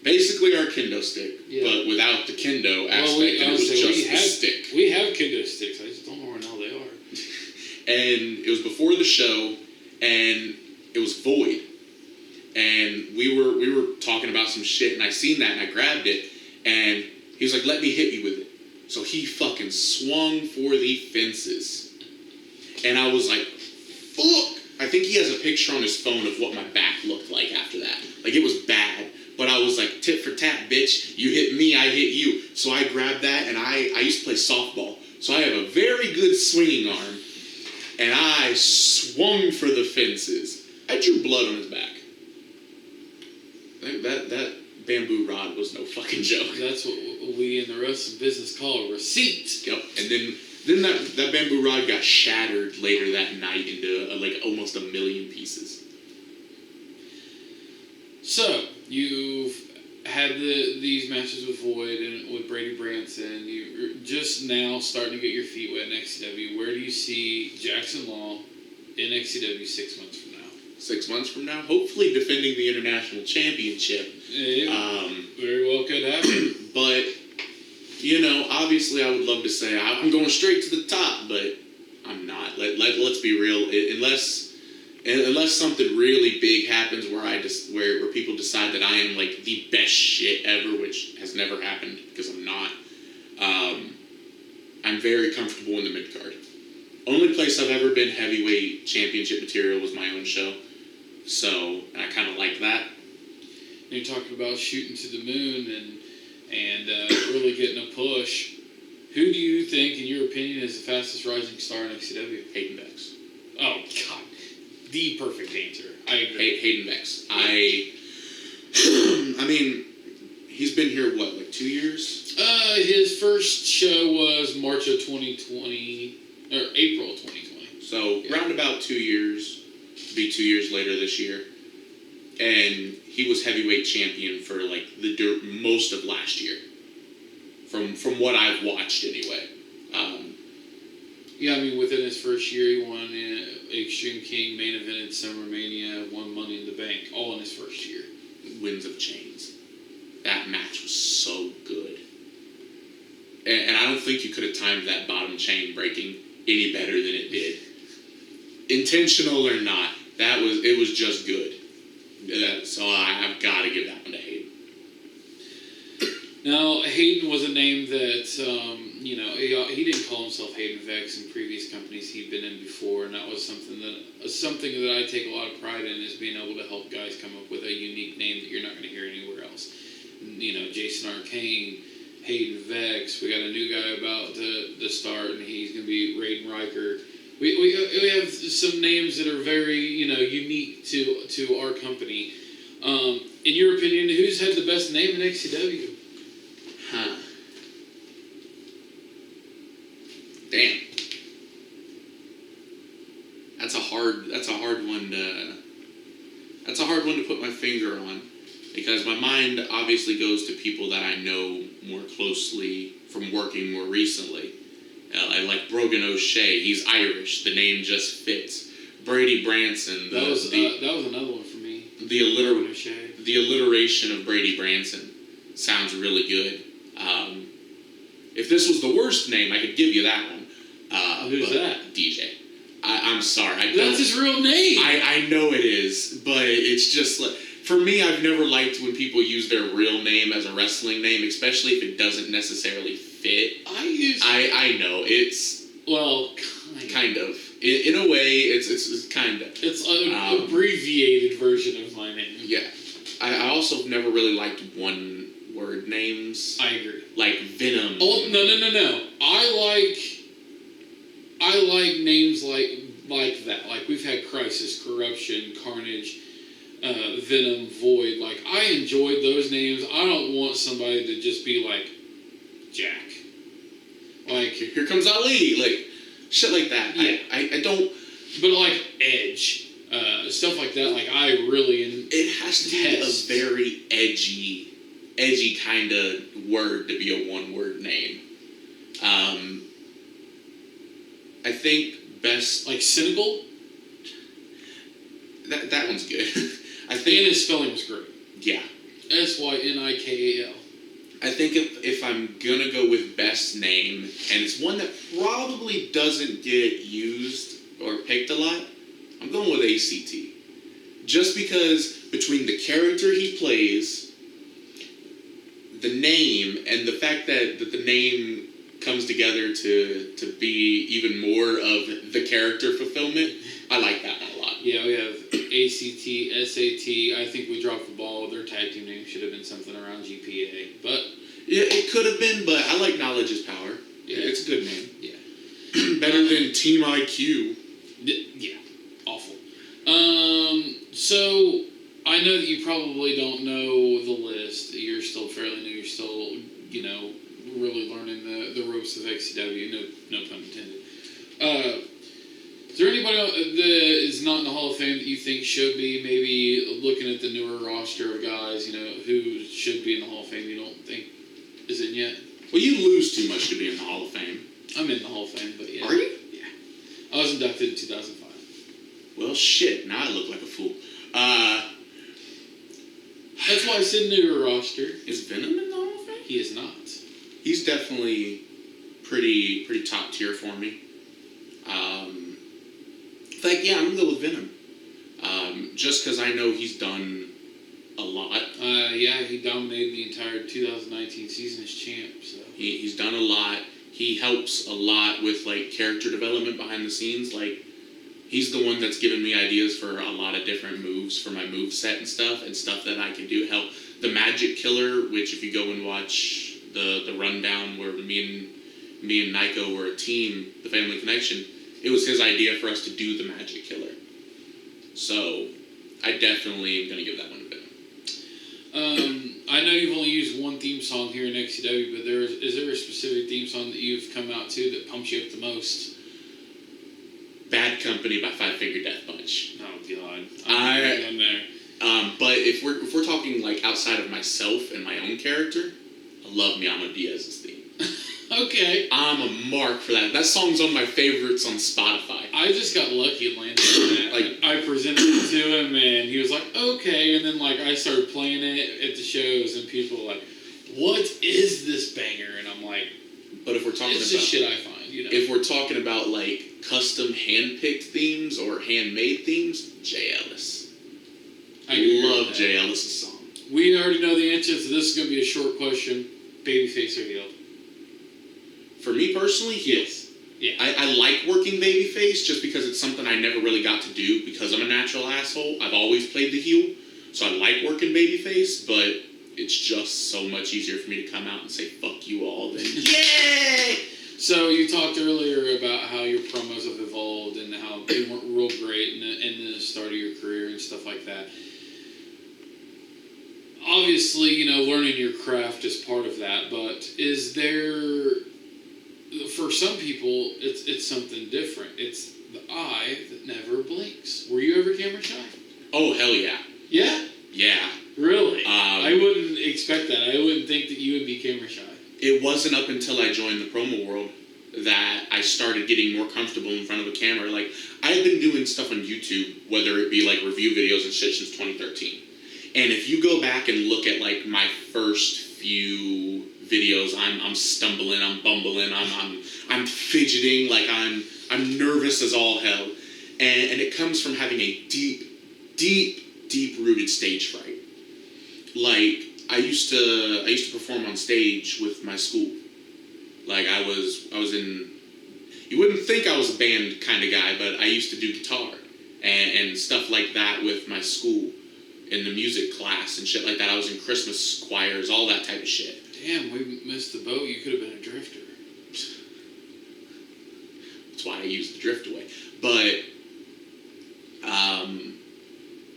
Basically our kendo stick, but without the kendo aspect, and it was just a stick. We have kendo sticks, I just don't know where the hell they are. And it was before the show, and it was void. And we were talking about some shit, and I seen that, and I grabbed it, and he was like, let me hit you with it. So he fucking swung for the fences. And I was like, fuck! I think he has a picture on his phone of what my back looked like after that. Like, it was bad. But I was like, tit for tat, bitch. You hit me, I hit you. So I grabbed that, and I used to play softball. So I have a very good swinging arm. And I swung for the fences. I drew blood on his back. That bamboo rod was no fucking joke. That's what we in the wrestling business call a receipt. Yep. And then that bamboo rod got shattered later that night into like almost 1 million pieces. So, you've had these matches with Void and with Brady Branson. You're just now starting to get your feet wet in XCW. Where do you see Jaxsin Law in XCW 6 months from now? 6 months from now, hopefully defending the international championship. Very well could happen. But, you know, obviously I would love to say I'm going straight to the top, but I'm not. Let's be real. Unless something really big happens where people decide that I am like the best shit ever, which has never happened because I'm not. I'm very comfortable in the mid card. Only place I've ever been heavyweight championship material was my own show, so I kind of like that. You're talking about shooting to the moon and really getting a push. Who do you think, in your opinion, is the fastest rising star in XCW? Hayden Vex. Oh God. The perfect answer. I agree. Hayden Vex. I mean, he's been here, what, like 2 years? His first show was March of 2020, or April of 2020. So, round about 2 years, be 2 years later this year. And he was heavyweight champion for, like, most of last year. From what I've watched, anyway. Yeah, I mean, within his first year, he won Extreme King, main evented SummerMania, won Money in the Bank, all in his first year. Winds of Chains. That match was so good. And I don't think you could have timed that bottom chain breaking any better than it did. Intentional or not, it was just good. So I've got to give that one to Hayden. Now, Hayden was a name that, he didn't call himself Hayden Vex in previous companies he'd been in before, and that was something that I take a lot of pride in, is being able to help guys come up with a unique name that you're not going to hear anywhere else. Jason Arcane, Hayden Vex. We got a new guy about to start, and he's going to be Raiden Riker. We have some names that are very unique to our company. In your opinion, who's had the best name in XCW? Huh. Damn. That's a hard one to put my finger on, because my mind obviously goes to people that I know more closely from working more recently. I like Brogan O'Shea. He's Irish. The name just fits. Brady Branson. That was another one for me. The alliteration of Brady Branson sounds really good. If this was the worst name, I could give you that one. Who's that? DJ. I'm sorry. That's his real name. I know it is, but it's just like, for me, I've never liked when people use their real name as a wrestling name, especially if it doesn't necessarily fit. I know it's kind of. In a way, it's kind of. It's an abbreviated version of my name. Yeah, I also never really liked one-word names. I agree. Like Venom. Oh no! I like names like that. Like, we've had Crisis, Corruption, Carnage, Venom, Void. Like, I enjoyed those names. I don't want somebody to just be like Jack. Like, here comes Ali. Like, shit like that. Yeah. I don't. But like Edge, stuff like that. Like, I really. It has to be a very edgy kind of word to be a one-word name. I think best, like, cynical. That one's good. I think, and his spelling was great. Yeah. SYNIKAL. I think if I'm gonna go with best name, and it's one that probably doesn't get used or picked a lot, I'm going with ACT. Just because between the character he plays, the name, and the fact that the name comes together to be even more of the character fulfillment, I like that one a lot. Yeah, we have ACT, SAT. I think we dropped the ball. Their tag team name should have been something around GPA, but yeah, it could have been. But I like Knowledge is Power. Yeah, it's a good name. Yeah, better than Team IQ. Yeah, awful. So I know that you probably don't know the list. You're still fairly new. You're still, really learning the ropes of XCW. No pun intended. Is there anybody that is not in the Hall of Fame that you think should be? Maybe looking at the newer roster of guys, who should be in the Hall of Fame you don't think is in yet? Well, you lose too much to be in the Hall of Fame. I'm in the Hall of Fame, but yeah. Are you? Yeah. I was inducted in 2005. Well, shit. Now I look like a fool. That's why I said newer roster. Is Venom in the Hall of Fame? He is not. He's definitely pretty top tier for me. I'm gonna go with Venom. Just because I know he's done a lot. Yeah, he dominated the entire 2019 season as champ. So he's done a lot. He helps a lot with character development behind the scenes. He's the one that's given me ideas for a lot of different moves for my move set and stuff that I can do. Help the Magic Killer, which if you go and watch the rundown where me and Nico were a team, the Family Connection, it was his idea for us to do the Magic Killer. So I definitely am going to give that one to Venom. I know you've only used one theme song here in XCW, but is there a specific theme song that you've come out to that pumps you up the most? Bad Company by Five Finger Death Punch. Oh God, I'm there. But if we're talking outside of myself and my own character, I love Miamo Diaz's theme. Okay. I'm a mark for that. That song's on my favorites on Spotify. I just got lucky and landed on that. Like, I presented it to him, and he was like, okay. And then, like, I started playing it at the shows, and people were like, what is this banger? And I'm like, but if we're talking it's about... just shit I find, you know? If we're talking about, like, custom hand-picked themes or handmade themes, Jay Ellis. I love Jay Ellis' song. We already know the answer, so this is going to be a short question. Babyface or heel? For me personally, heel. Yes. Yeah. I like working babyface just because it's something I never really got to do because I'm a natural asshole. I've always played the heel, so I like working babyface, but it's just so much easier for me to come out and say fuck you all than yay! So you talked earlier about how your promos have evolved and how they weren't real great in the start of your career and stuff like that. Obviously, you know, learning your craft is part of that, but is there... For some people, it's something different. It's the eye that never blinks. Were you ever camera shy? Oh, hell yeah. Yeah? Yeah. Really? I wouldn't expect that. I wouldn't think that you would be camera shy. It wasn't up until I joined the promo world that I started getting more comfortable in front of a camera. Like, I've been doing stuff on YouTube, whether it be like review videos and shit since 2013. And if you go back and look at like my first few videos, I'm stumbling, I'm bumbling, I'm fidgeting, like I'm nervous as all hell, and it comes from having a deep rooted stage fright. Like I used to perform on stage with my school. Like I was in. You wouldn't think I was a band kind of guy, but I used to do guitar and stuff like that with my school in the music class and shit like that. I was in Christmas choirs, all that type of shit. Damn, we missed the boat. You could have been a drifter. That's why I used the drift away. But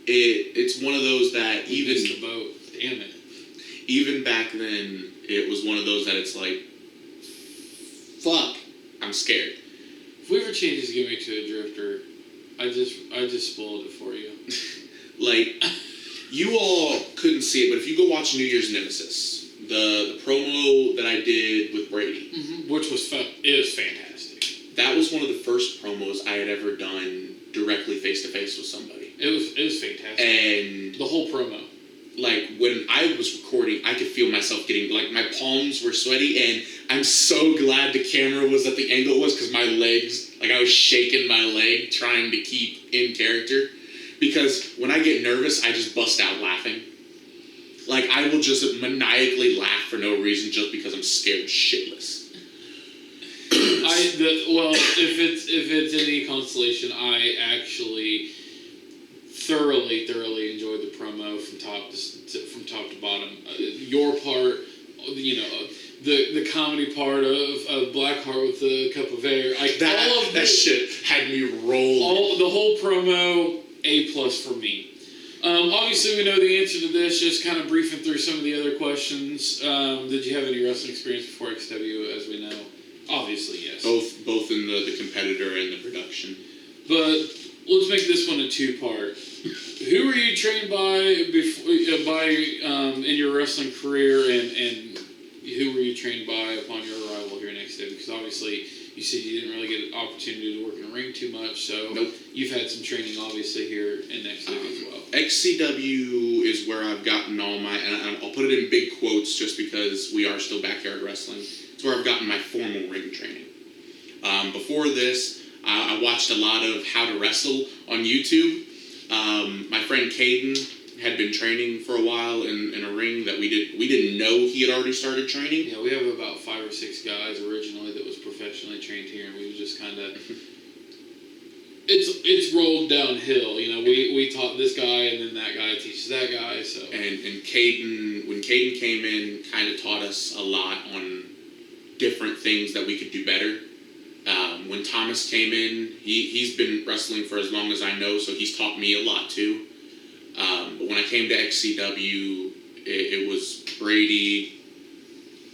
it's one of those that we missed the boat. Damn it. Even back then, it was one of those that it's like, fuck, I'm scared. If we ever change this gimmick to a drifter, I just spoiled it for you. Like, you all couldn't see it, but if you go watch New Year's Nemesis, the promo that I did with Brady, which was fantastic. That was one of the first promos I had ever done directly face to face with somebody. It was fantastic. And the whole promo. Like when I was recording, I could feel myself getting, like my palms were sweaty, and I'm so glad the camera was at the angle it was because my legs, like I was shaking my leg trying to keep in character. Because when I get nervous, I just bust out laughing. Like I will just maniacally laugh for no reason just because I'm scared shitless. If it's any consolation, I actually thoroughly enjoyed the promo from top to bottom. Your part, you know, the comedy part of Blackheart with the cup of air, that shit had me rolling. The whole promo, A+ for me. Obviously, we know the answer to this. Just kind of briefing through some of the other questions. Did you have any wrestling experience before XCW? As we know, obviously yes. Both in the competitor and the production. But let's make this one a two-part. Who were you trained by in your wrestling career, and who were you trained by upon your arrival here in XCW? Because obviously you said you didn't really get an opportunity to work in a ring too much, so nope. You've had some training obviously here in XCW as well. XCW is where I've gotten all my, and I'll put it in big quotes just because we are still backyard wrestling. It's where I've gotten my formal ring training. Before this, I watched a lot of How to Wrestle on YouTube. My friend Caden had been training for a while in a ring that we didn't know he had already started training. Yeah, we have about 5 or 6 guys originally that was professionally trained here, and we just kind of it's rolled downhill. You know, we taught this guy, and then that guy teaches that guy. So and Caden, when Caden came in, kind of taught us a lot on different things that we could do better. When Thomas came in, he's been wrestling for as long as I know, so he's taught me a lot too. But when I came to XCW, it was Brady,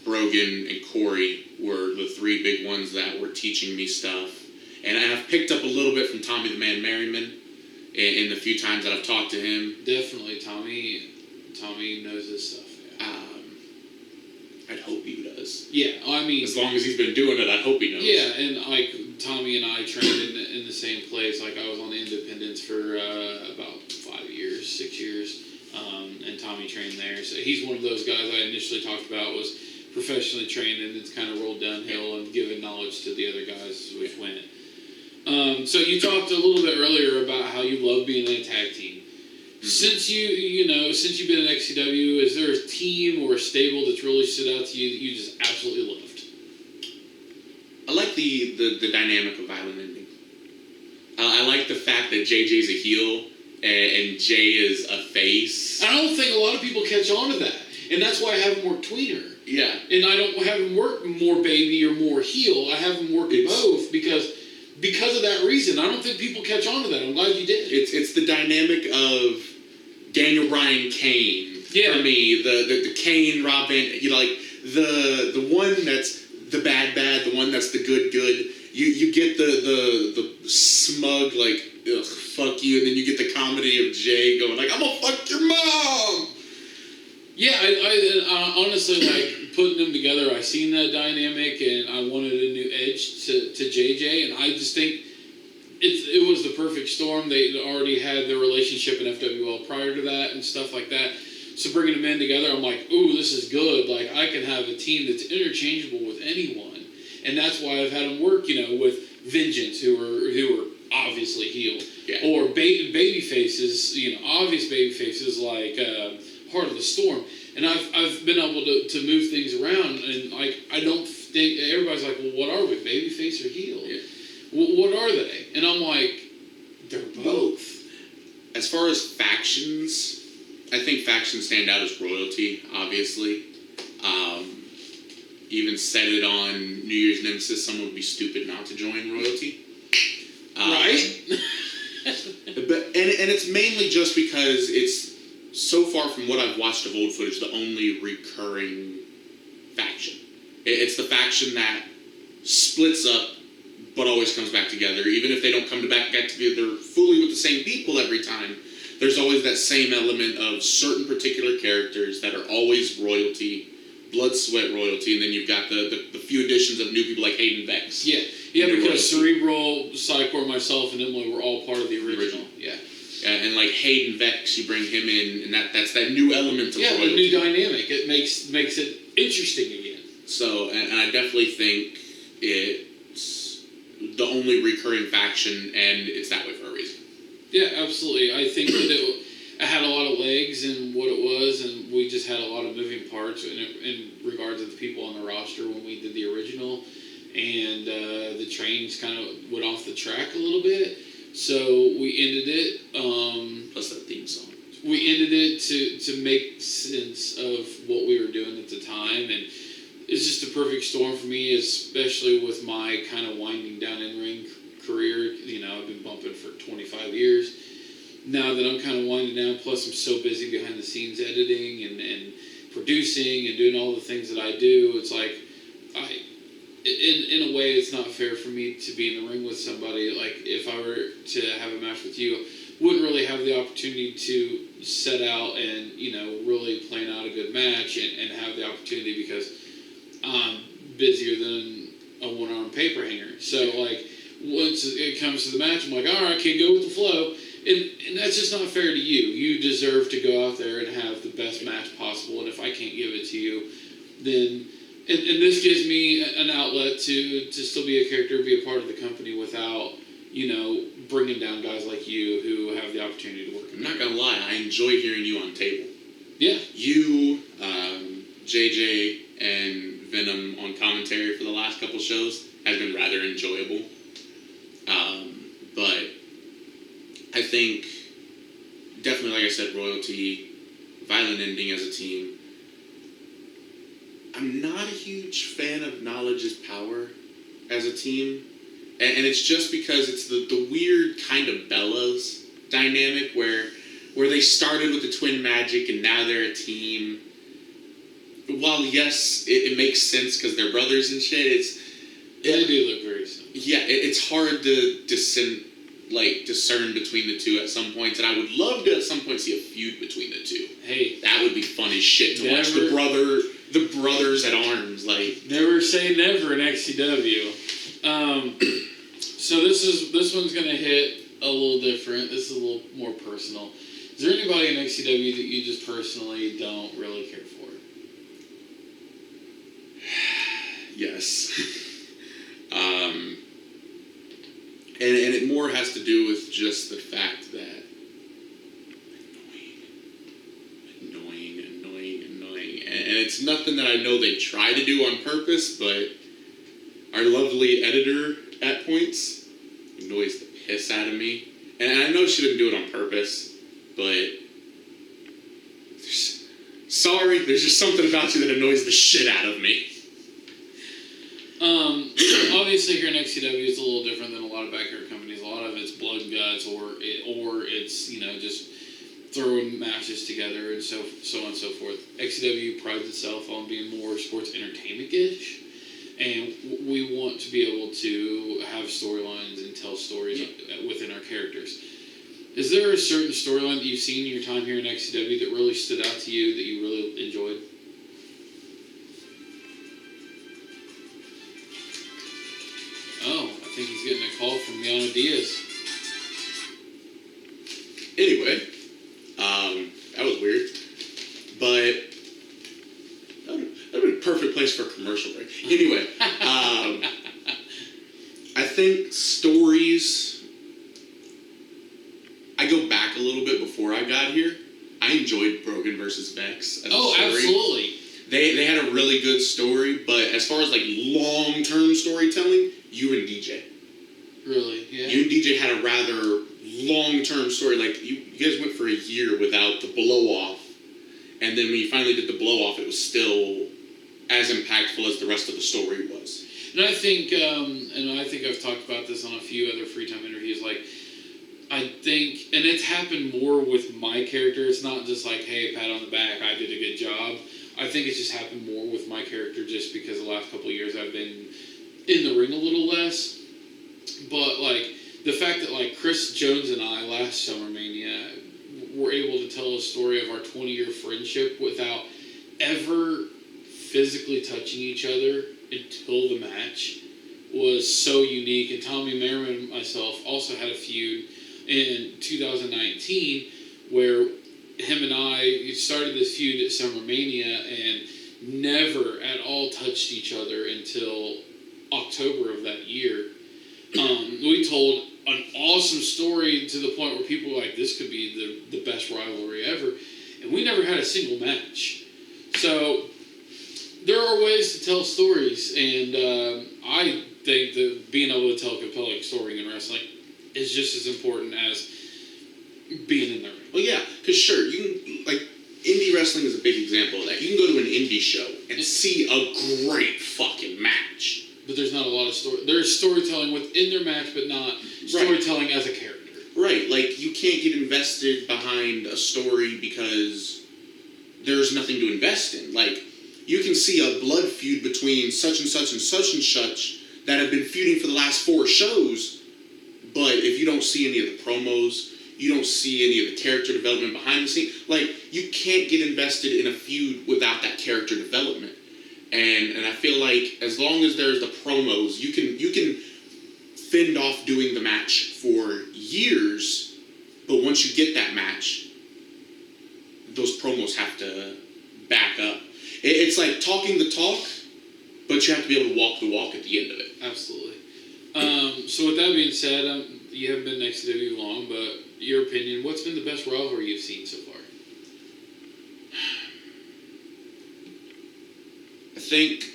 Brogan, and Corey were the 3 big ones that were teaching me stuff. And I've picked up a little bit from Tommy the Man Merriman in the few times that I've talked to him. Definitely, Tommy knows his stuff. Yeah. I'd hope he does. does. Yeah, I mean, As long as he's been doing it, I hope he knows. yeah, and like Tommy and I trained in the same place. Like I was on the Independence for about 5 years, 6 years, and Tommy trained there. So he's one of those guys I initially talked about was professionally trained, and it's kind of rolled downhill and given knowledge to the other guys as we went. So you talked a little bit earlier about how you love being in a tag team. Mm-hmm. Since since you've been in XCW, is there a team or a stable that's really stood out to you that you just absolutely loved? I like the dynamic of Violent Ending. I like the fact that JJ's a heel and Jay is a face. I don't think a lot of people catch on to that, and that's why I have him work tweener. Yeah. And I don't have him work more baby or more heel. I have him work both because of that reason. I don't think people catch on to that. I'm glad you did. It's the dynamic of Daniel Bryan Kane for me. The Kane Rob Van, like the one that's the bad, the one that's the good. You get the smug like ugh, fuck you, and then you get the comedy of Jay going like I'm gonna fuck your mom. Yeah, I honestly like putting them together. I seen that dynamic, and I wanted a new edge to JJ, and I just think it was the perfect storm. They already had their relationship in FWL prior to that and stuff like that. So bringing them in together, I'm like, ooh, this is good. Like I can have a team that's interchangeable with anyone, and that's why I've had them work, with Vengeance, who are obviously heel, or baby faces, obvious baby faces like Heart of the Storm, and I've been able to move things around, and like I don't think everybody's like, well, what are we, baby face or heel? Yeah. What are they? And I'm like, they're both. As far as factions, I think factions stand out as royalty, obviously. Even said it on New Year's Nemesis, someone would be stupid not to join royalty. Right? And it's mainly just because it's so far from what I've watched of old footage, the only recurring faction. It's the faction that splits up but always comes back together. Even if they don't come back together fully with the same people every time, there's always that same element of certain particular characters that are always royalty, blood, sweat royalty, and then you've got the few additions of new people like Hayden Vex. Yeah, because Cerebral, Psychor, myself, and Emily were all part of the original. Yeah. And like Hayden Vex, you bring him in, and that's that new element of royalty. A new dynamic. It makes it interesting again. So, and I definitely think it's the only recurring faction, and it's that way for a reason. Yeah, absolutely. I think that it had a lot of legs in what it was, and we just had a lot of moving parts in regards to the people on the roster when we did the original, and the trains kind of went off the track a little bit. So we ended it. Plus that theme song. We ended it to make sense of what we were doing at the time, and it's just a perfect storm for me, especially with my kind of winding down in-ring career. I've been bumping for 25 years. Now that I'm kind of winding down, plus I'm so busy behind the scenes editing and producing and doing all the things that I do, it's like in a way, it's not fair for me to be in the ring with somebody. Like, if I were to have a match with you, wouldn't really have the opportunity to set out and, really plan out a good match and have the opportunity because I'm busier than a one-armed paper hanger. So, like, once it comes to the match, I'm like, all right, I can't go with the flow. And that's just not fair to you. You deserve to go out there and have the best match possible. And if I can't give it to you, then... And this gives me an outlet to still be a character, be a part of the company without, bringing down guys like you who have the opportunity to work. I'm not going to lie, I enjoy hearing you on table. Yeah. You, JJ, and Venom on commentary for the last couple shows has been rather enjoyable. But I think, definitely, like I said, royalty, Violent Ending as a team. I'm not a huge fan of Knowledge is Power as a team. And it's just because it's the weird kind of Bellas dynamic where they started with the Twin Magic and now they're a team. While, yes, it makes sense because they're brothers and shit, they do look very similar. Yeah, it's hard to discern between the two at some points, and I would love to at some point see a feud between the two. Hey, that would be fun as shit to watch the brother the brothers at arms, like. Never say never in XCW. So this one's gonna hit a little different. This is a little more personal. Is there anybody in XCW that you just personally don't really care for? Yes. And it more has to do with just the fact that annoying. And it's nothing that I know they try to do on purpose, but our lovely editor at points annoys the piss out of me. And I know she didn't do it on purpose, but there's just something about you that annoys the shit out of me. Obviously here in XCW it's a little different than a lot of backyard companies. A lot of it's blood and guts, or it's just throwing matches together and so on and so forth. XCW prides itself on being more sports entertainment-ish, and we want to be able to have storylines and tell stories within our characters. Is there a certain storyline that you've seen in your time here in XCW that really stood out to you that you really enjoyed? Oh, I think he's getting a call from Yana Diaz. Anyway, that was weird. But that would be a perfect place for a commercial break. Anyway, I think stories, I go back a little bit before I got here. I enjoyed Brogan versus Vex as a story. Absolutely. They had a really good story, but as far as like long-term storytelling, you and DJ. Really? Yeah. You and DJ had a rather long-term story. Like you guys went for a year without the blow-off, and then when you finally did the blow-off, it was still as impactful as the rest of the story was. And I think I've talked about this on a few other Freetime interviews. Like, I think, and it's happened more with my character. It's not just like, hey, pat on the back, I did a good job. I think it's just happened more with my character just because the last couple of years I've been in the ring a little less. But, like, the fact that, like, Chris Jones and I last Summer Mania were able to tell a story of our 20-year friendship without ever physically touching each other until the match was so unique. And Tommy Merriman and myself also had a feud in 2019 where him and I started this feud at Summer Mania and never at all touched each other until October of that year. We told an awesome story to the point where people were like, this could be the best rivalry ever. And we never had a single match. So there are ways to tell stories, and I think that being able to tell a compelling story in wrestling is just as important as being in the ring. Well, yeah, because sure, you can, like, indie wrestling is a big example of that. You can go to an indie show and see a great fucking match. But there's not a lot of story. There's storytelling within their match, but not storytelling as a character. Right, like, you can't get invested behind a story because there's nothing to invest in. Like, you can see a blood feud between such and such and such and such that have been feuding for the last 4 shows, but if you don't see any of the promos, you don't see any of the character development behind the scenes, like, you can't get invested in a feud without that character development. And I feel like as long as there's the promos, you can fend off doing the match for years, but once you get that match, those promos have to back up. It's like talking the talk, but you have to be able to walk the walk at the end of it. Absolutely. So with that being said, you haven't been in XCW long, but your opinion, what's been the best rivalry you've seen so far? I think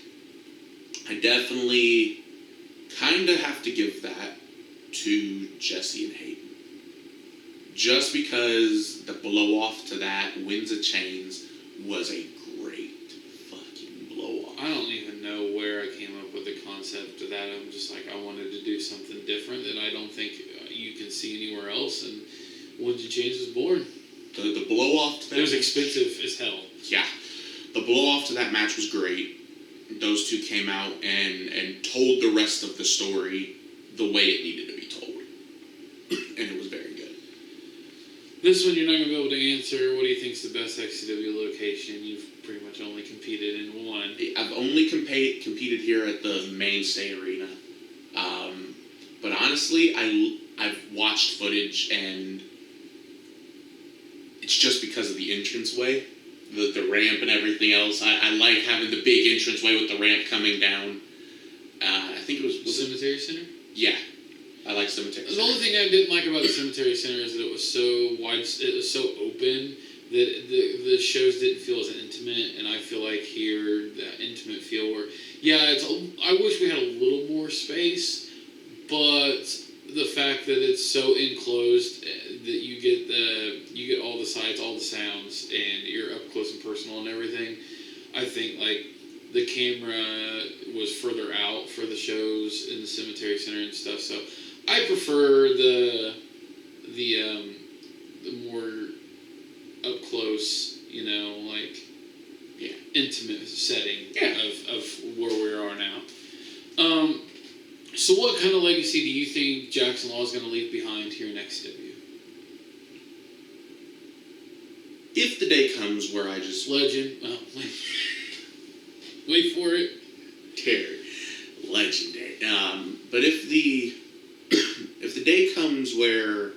I definitely kind of have to give that to Jesse and Hayden. Just because the blow-off to that Winds of Chains was a great fucking blow-off. I don't even know where I came up with the concept of that. I'm just like, I wanted to do something different that I don't think you can see anywhere else, and Winds of Chains was born. The blow-off to that... It was expensive as hell. Yeah. The blow-off to that match was great. Those two came out and told the rest of the story the way it needed to be told. And it was very good. This one you're not going to be able to answer. What do you think is the best XCW location? You've pretty much only competed in one. I've only competed here at the mainstay arena. But honestly, I've watched footage, and it's just because of the entranceway, the ramp and everything else. I like having the big entranceway with the ramp coming down. I think it was Cemetery Center? Yeah, I like Cemetery Center. The only thing I didn't like about the Cemetery Center is that it was so wide, it was so open that the shows didn't feel as intimate, and I feel like here, that intimate feel where, yeah, I wish we had a little more space, but the fact that it's so enclosed that you get all the sights, all the sounds, and you're up close and personal and everything, I think, like, the camera was further out for the shows in the Cemetery Center and stuff, so I prefer the more up close, like, yeah, intimate setting of where we are now. So what kind of legacy do you think Jaxsin Law is going to leave behind here in XCW? If the day comes where I just Legend. Wait for it. Terry, legendary. But if the if the day comes where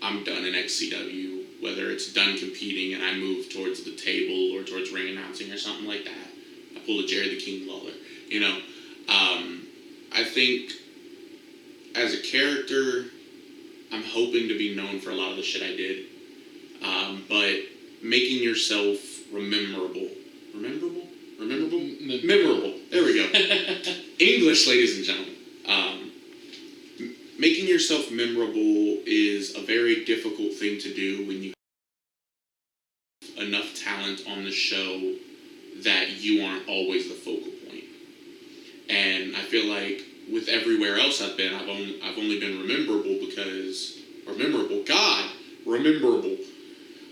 I'm done in XCW, whether it's done competing and I move towards the table or towards ring announcing or something like that, I pull a Jerry the King Lawler. I think as a character, I'm hoping to be known for a lot of the shit I did, but making yourself memorable. There we go. English, ladies and gentlemen. Making yourself memorable is a very difficult thing to do when you have enough talent on the show that you aren't always the focal point. And I feel like with everywhere else I've been, I've only been memorable.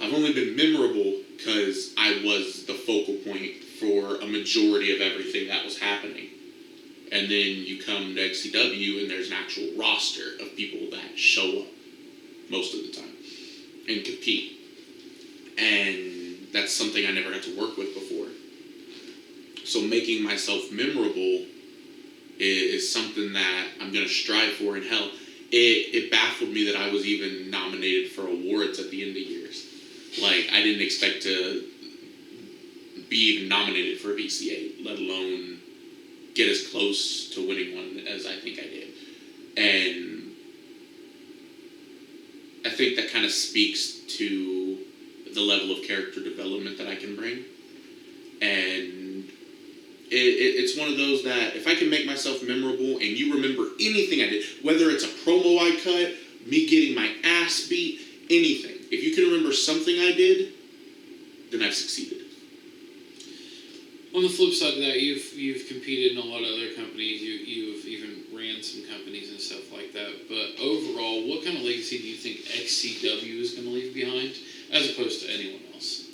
I've only been memorable because I was the focal point for a majority of everything that was happening. And then you come to XCW and there's an actual roster of people that show up most of the time and compete. And that's something I never got to work with before. So making myself memorable is something that I'm going to strive for in hell. It baffled me that I was even nominated for awards at the end of years. Like, I didn't expect to be even nominated for a VCA, let alone get as close to winning one as I think I did. And I think that kind of speaks to the level of character development that I can bring. And it's one of those that if I can make myself memorable and you remember anything I did, whether it's a promo I cut, me getting my ass beat, anything. If you can remember something I did, then I've succeeded. On the flip side of that, you've competed in a lot of other companies. You've even ran some companies and stuff like that. But overall, what kind of legacy do you think XCW is going to leave behind, as opposed to anyone else?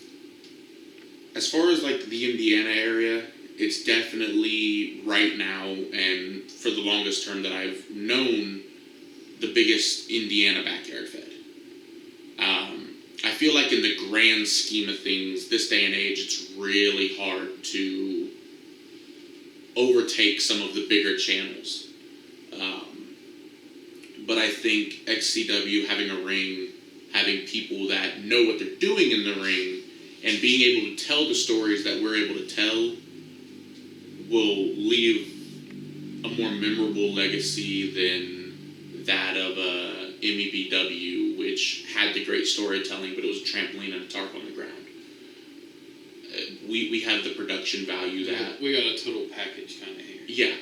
As far as like the Indiana area, it's definitely right now and for the longest term that I've known the biggest Indiana backyard fed. I feel like in the grand scheme of things, this day and age, it's really hard to overtake some of the bigger channels. But I think XCW having a ring, having people that know what they're doing in the ring, and being able to tell the stories that we're able to tell will leave a more memorable legacy than that of MEBW, which had the great storytelling, but it was a trampoline and a tarp on the ground. We have the production value that... We got a total package kind of here. Yeah,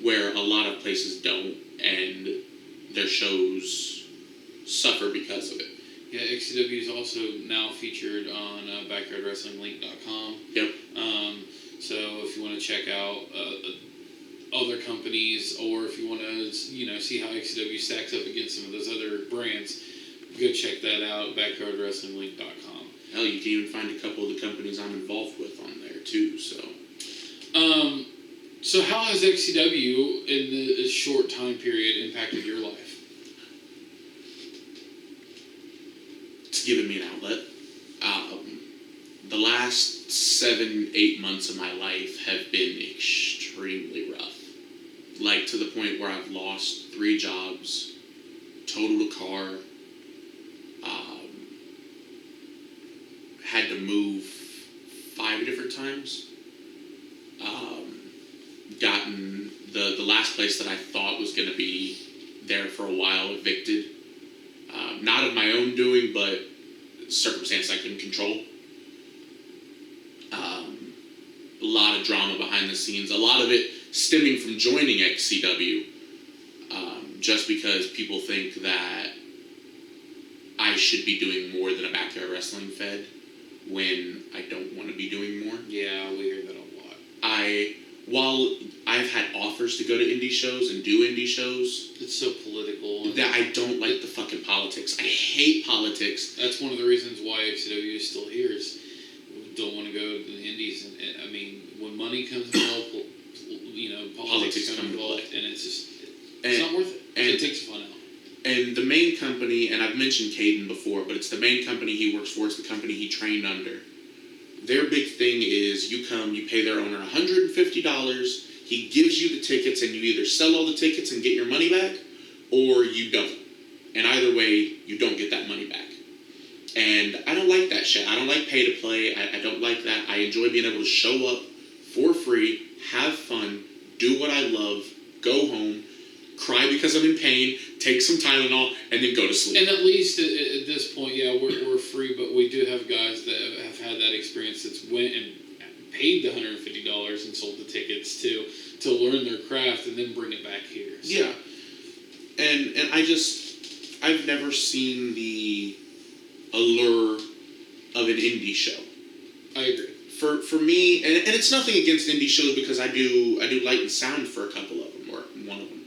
where a lot of places don't, and their shows suffer because of it. Yeah, XCW is also now featured on BackyardWrestlingLink.com. Yep. So if you want to check out other companies, or if you want to, see how XCW stacks up against some of those other brands, go check that out. BackyardWrestlingLink.com. Hell, you can even find a couple of the companies I'm involved with on there too. So how has XCW in the short time period impacted your life? It's given me an outlet. The the last 7-8 months of my life have been extremely rough. Like, to the point where I've lost 3 jobs, totaled a car, had to move 5 different times, gotten the last place that I thought was going to be there for a while evicted. Not of my own doing, but circumstance I couldn't control. A lot of drama behind the scenes, a lot of it stemming from joining XCW, just because people think that I should be doing more than a backyard wrestling fed when I don't want to be doing more. Yeah, we hear that a lot. While I've had offers to go to indie shows and do indie shows, It's so political. that I don't like the fucking politics. I hate politics. That's one of the reasons why XCW is still here. Is we don't want to go to the indies, and I mean, when money comes involved, politics come involved, and it's just it's not worth it. It takes fun out. And the main company, and I've mentioned Caden before, but it's the main company he works for. It's the company he trained under. Their big thing is you come, you pay their owner $150. He gives you the tickets, and you either sell all the tickets and get your money back, or you don't. And either way, you don't get that money back. And I don't like that shit. I don't like pay to play. I don't like that. I enjoy being able to show up for free, have fun, do what I love, go home, cry because I'm in pain, take some Tylenol, and then go to sleep. And at least at this point, yeah, we're free, but we do have guys that have had that experience that's went and paid the $150 and sold the tickets to learn their craft and then bring it back here. So. Yeah. And I've never seen the allure of an indie show. I agree. For me, and it's nothing against indie shows, because I do light and sound for a couple of them, or one of them.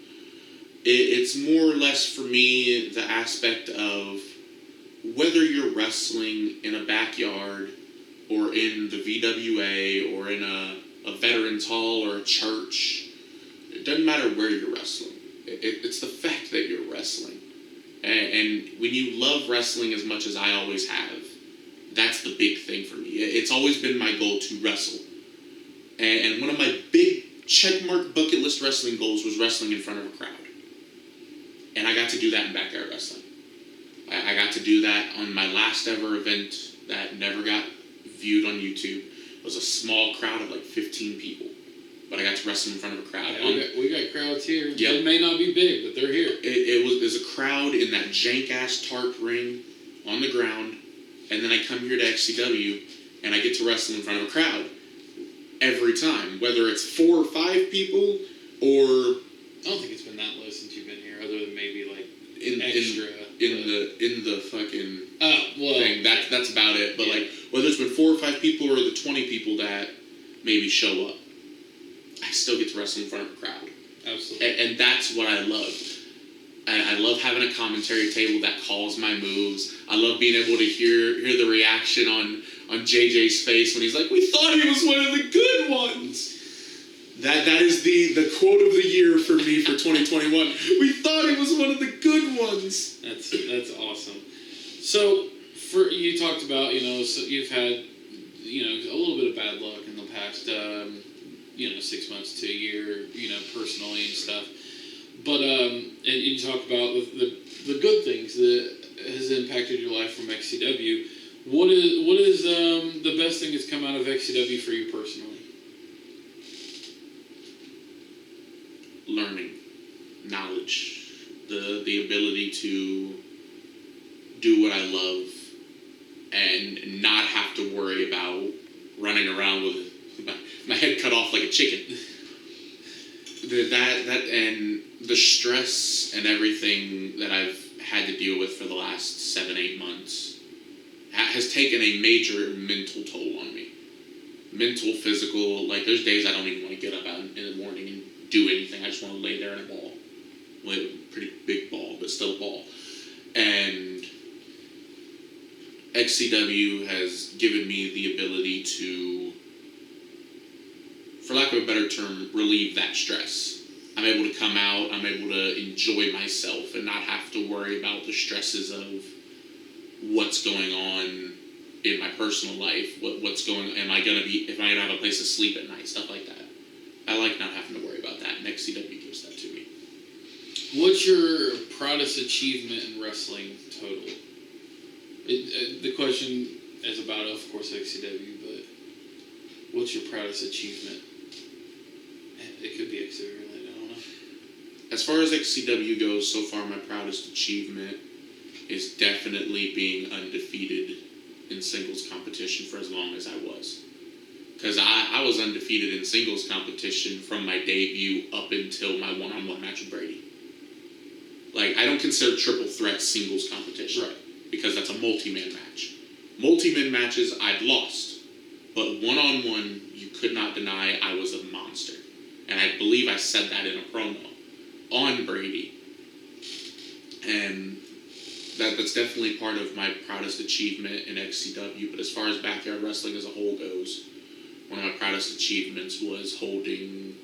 It's more or less for me the aspect of whether you're wrestling in a backyard or in the VWA or in a veterans hall or a church. It doesn't matter where you're wrestling. It's the fact that you're wrestling. And when you love wrestling as much as I always have, that's the big thing for me. It's always been my goal to wrestle. And one of my big checkmark bucket list wrestling goals was wrestling in front of a crowd. And I got to do that in backyard wrestling. I got to do that on my last ever event that never got viewed on YouTube. It was a small crowd of like 15 people. But I got to wrestle in front of a crowd. Yeah, we got crowds here. Yep. They may not be big, but they're here. It was a crowd in that jank-ass tarp ring on the ground. And then I come here to XCW, and I get to wrestle in front of a crowd every time. Whether it's 4 or 5 people, or... I don't think it's been that low since you've been here, other than maybe like in the fucking thing. That's about it. But like, whether it's been 4 or 5 people or the 20 people that maybe show up, I still get to wrestle in front of a crowd. Absolutely. And that's what I love. I love having a commentary table that calls my moves. I love being able to hear the reaction on JJ's face when he's like, "We thought he was one of the good ones." That is the quote of the year for me for 2021. We thought he was one of the good ones. That's awesome. So you talked about, so you've had, a little bit of bad luck in the past, 6 months to a year, personally and stuff. But and you talk about the good things that has impacted your life from XCW. What is the best thing that's come out of XCW for you personally? Learning, knowledge, the ability to do what I love and not have to worry about running around with my head cut off like a chicken. That and the stress and everything that I've had to deal with for the last 7-8 months has taken a major mental toll on me. Mental, physical. Like, there's days I don't even want to get up out in the morning and do anything. I just want to lay there in a ball. Like, a pretty big ball, but still a ball. And XCW has given me the ability to, for lack of a better term, relieve that stress. I'm able to come out, I'm able to enjoy myself and not have to worry about the stresses of what's going on in my personal life, what's going, am I gonna have a place to sleep at night, stuff like that. I like not having to worry about that, and XCW gives that to me. What's your proudest achievement in wrestling total? The question is about, of course, XCW, but what's your proudest achievement? It could be XCW related, I don't know. As far as XCW goes, so far my proudest achievement is definitely being undefeated in singles competition for as long as I was. Because I was undefeated in singles competition from my debut up until my one-on-one match with Brady. Like, I don't consider triple threat singles competition. Right. Because that's a multi-man match. Multi-man matches, I'd lost. But one-on-one, you could not deny I was a monster. And I believe I said that in a promo on Brady. And that's definitely part of my proudest achievement in XCW. But as far as backyard wrestling as a whole goes, one of my proudest achievements was holding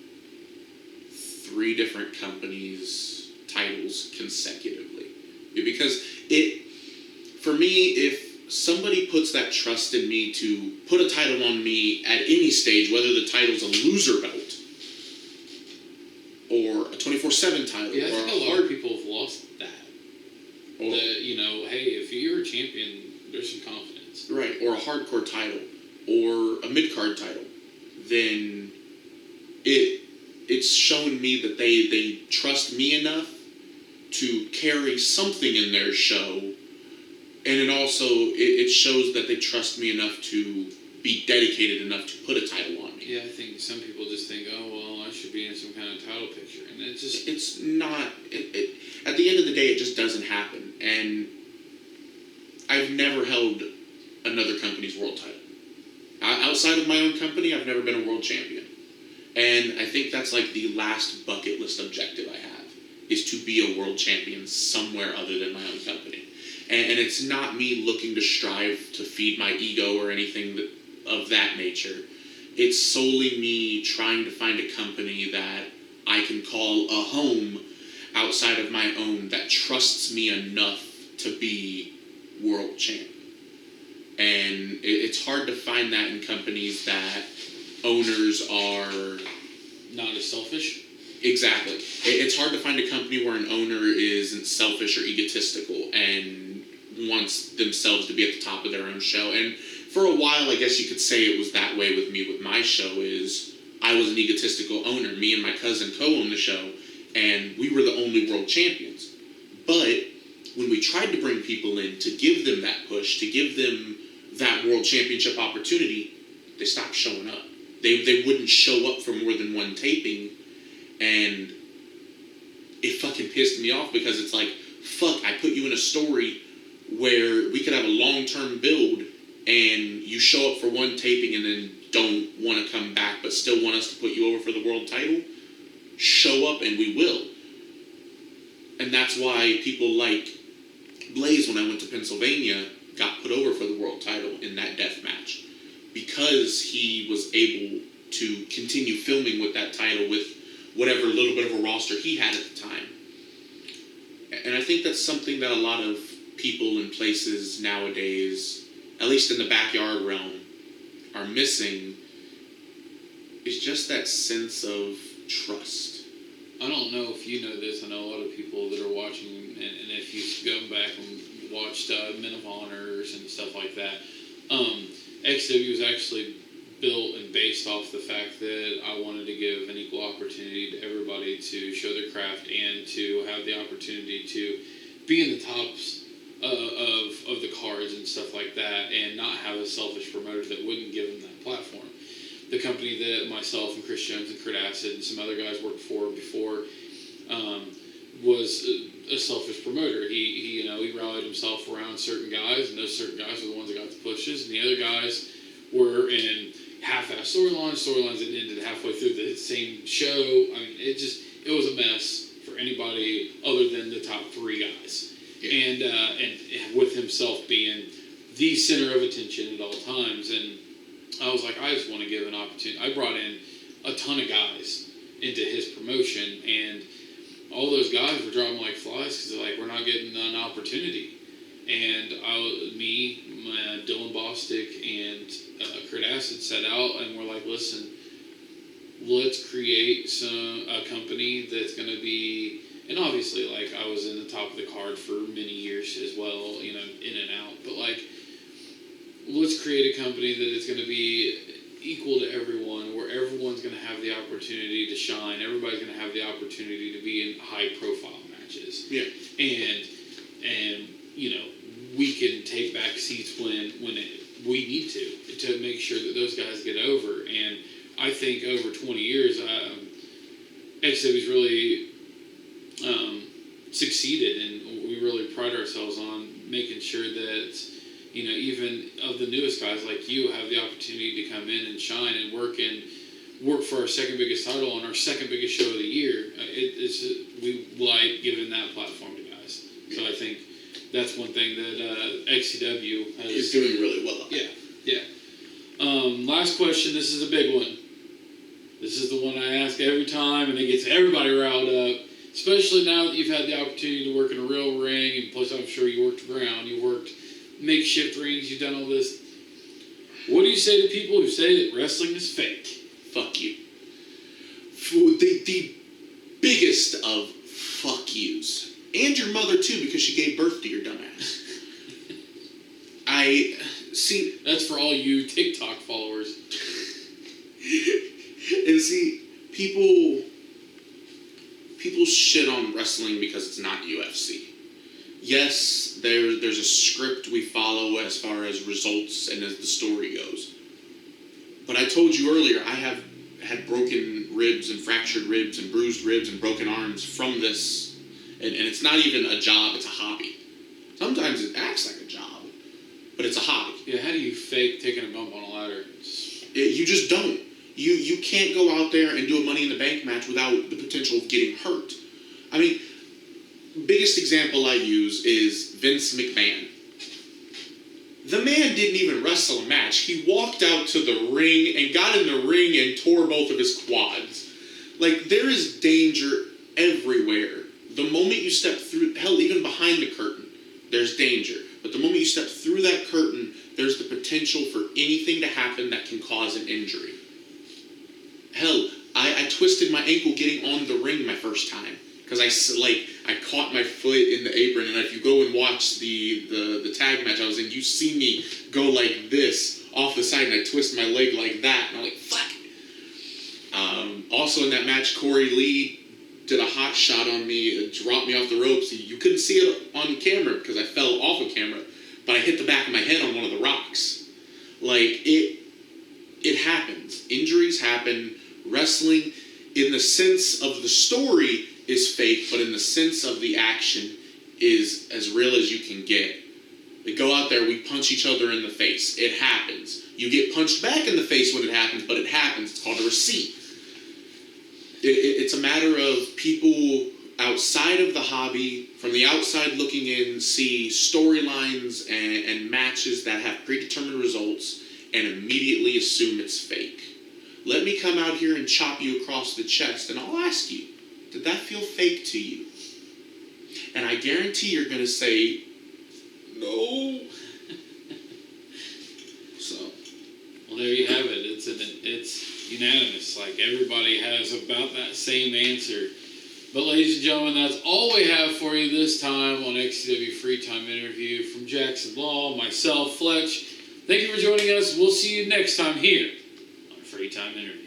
3 different companies' titles consecutively. Because for me, if somebody puts that trust in me to put a title on me at any stage, whether the title's a loser belt or a 24/7 title, Yeah, I or think a lot of people have lost that. Or, Hey, if you're a champion, there's some confidence. right, or a hardcore title, or a mid-card title, then it's shown me that they trust me enough to carry something in their show, and it shows that they trust me enough to be dedicated enough to put a title on me. Yeah, I think some people just think, oh, well, I should be in some kind of title picture, and It's not, at the end of the day, it just doesn't happen, and I've never held another company's world title. Outside of my own company, I've never been a world champion. And I think that's like the last bucket list objective I have, is to be a world champion somewhere other than my own company. And it's not me looking to strive to feed my ego or anything of that nature. It's solely me trying to find a company that I can call a home outside of my own that trusts me enough to be world champ. And it's hard to find that in companies that owners are... not as selfish. Exactly. It's hard to find a company where an owner isn't selfish or egotistical and wants themselves to be at the top of their own show. And for a while, I guess you could say it was that way with me with my show, is I was an egotistical owner. Me and my cousin co-owned the show, and we were the only world champions. But when we tried to bring people in to give them that push, to give them that world championship opportunity, they stopped showing up. They wouldn't show up for more than one taping, and it fucking pissed me off, because it's like, fuck, I put you in a story where we could have a long-term build, and you show up for one taping and then don't want to come back but still want us to put you over for the world title. Show up and we will. And that's why people like Blaze, when I went to Pennsylvania, got put over for the world title in that death match, because he was able to continue filming with that title with whatever little bit of a roster he had at the time. And I think that's something that a lot of people in places nowadays, at least in the backyard realm, are missing, is just that sense of trust. I don't know if you know this. I know a lot of people that are watching, and if you've gone back and watched Men of Honors and stuff like that, XW was actually built and based off the fact that I wanted to give an equal opportunity to everybody to show their craft and to have the opportunity to be in the tops of the cards and stuff like that, and not have a selfish promoter that wouldn't give them that platform. The company that myself and Chris Jones and Kurt Acid and some other guys worked for before was a selfish promoter. He rallied himself around certain guys, and those certain guys were the ones that got the pushes, and the other guys were in half-ass storylines that ended halfway through the same show. I mean, it was a mess for anybody other than the top 3 guys. Yeah. And with himself being the center of attention at all times. And I was like, I just want to give an opportunity. I brought in a ton of guys into his promotion, and all those guys were dropping like flies because they're like, we're not getting an opportunity. And Dylan Bostic, and Kurt Acid set out and we're like, listen, let's create a company that's going to be, and obviously, like, I was in the top of the card for many years as well, you know, in and out, but like, let's create a company that is going to be equal to everyone, where everyone's going to have the opportunity to shine, everybody's going to have the opportunity to be in high profile matches. Yeah. And you know, we can take back seats when we need to make sure that those guys get over. And I think over 20 years, XCW's really succeeded, and we really pride ourselves on making sure that, you know, even of the newest guys like you have the opportunity to come in and shine and work for our second biggest title on our second biggest show of the year. We like giving that platform to guys. So I think that's one thing that XCW is doing really well. Yeah. Last question. This is a big one. This is the one I ask every time, and it gets everybody riled up. Especially now that you've had the opportunity to work in a real ring, and plus I'm sure you worked ground, you worked makeshift rings, you've done all this. What do you say to people who say that wrestling is fake? Fuck you. The biggest of fuck yous. And your mother too, because she gave birth to your dumbass. I see. That's for all you TikTok followers. And see, people shit on wrestling because it's not UFC. Yes, there's a script we follow as far as results and as the story goes. But I told you earlier, I have had broken ribs and fractured ribs and bruised ribs and broken arms from this. And it's not even a job, it's a hobby. Sometimes it acts like a job, but it's a hobby. Yeah, how do you fake taking a bump on a ladder? You just don't. You can't go out there and do a Money in the Bank match without the potential of getting hurt. I mean, biggest example I use is Vince McMahon. The man didn't even wrestle a match. He walked out to the ring and got in the ring and tore both of his quads. Like, there is danger everywhere. The moment you step through, hell, even behind the curtain, there's danger. But the moment you step through that curtain, there's the potential for anything to happen that can cause an injury. Hell, I twisted my ankle getting on the ring my first time. Because I caught my foot in the apron, and if you go and watch the tag match I was in, you see me go like this off the side, and I twist my leg like that, and I'm like, fuck. Also in that match, Corey Lee did a hot shot on me, dropped me off the ropes. You couldn't see it on camera because I fell off of camera, but I hit the back of my head on one of the rocks. Like, it happens. Injuries happen. Wrestling, in the sense of the story, is fake, but in the sense of the action, is as real as you can get. We go out there, we punch each other in the face. It happens. You get punched back in the face when it happens, but it happens. It's called a receipt. It's a matter of people outside of the hobby, from the outside looking in, see storylines and matches that have predetermined results and immediately assume it's fake. Let me come out here and chop you across the chest, and I'll ask you, did that feel fake to you? And I guarantee you're going to say, no. So. Well, there you have it. It's unanimous. Like, everybody has about that same answer. But ladies and gentlemen, that's all we have for you this time on XCW Freetime Interview. From Jaxsin Law, myself, Fletch. Thank you for joining us. We'll see you next time here on Freetime Interview.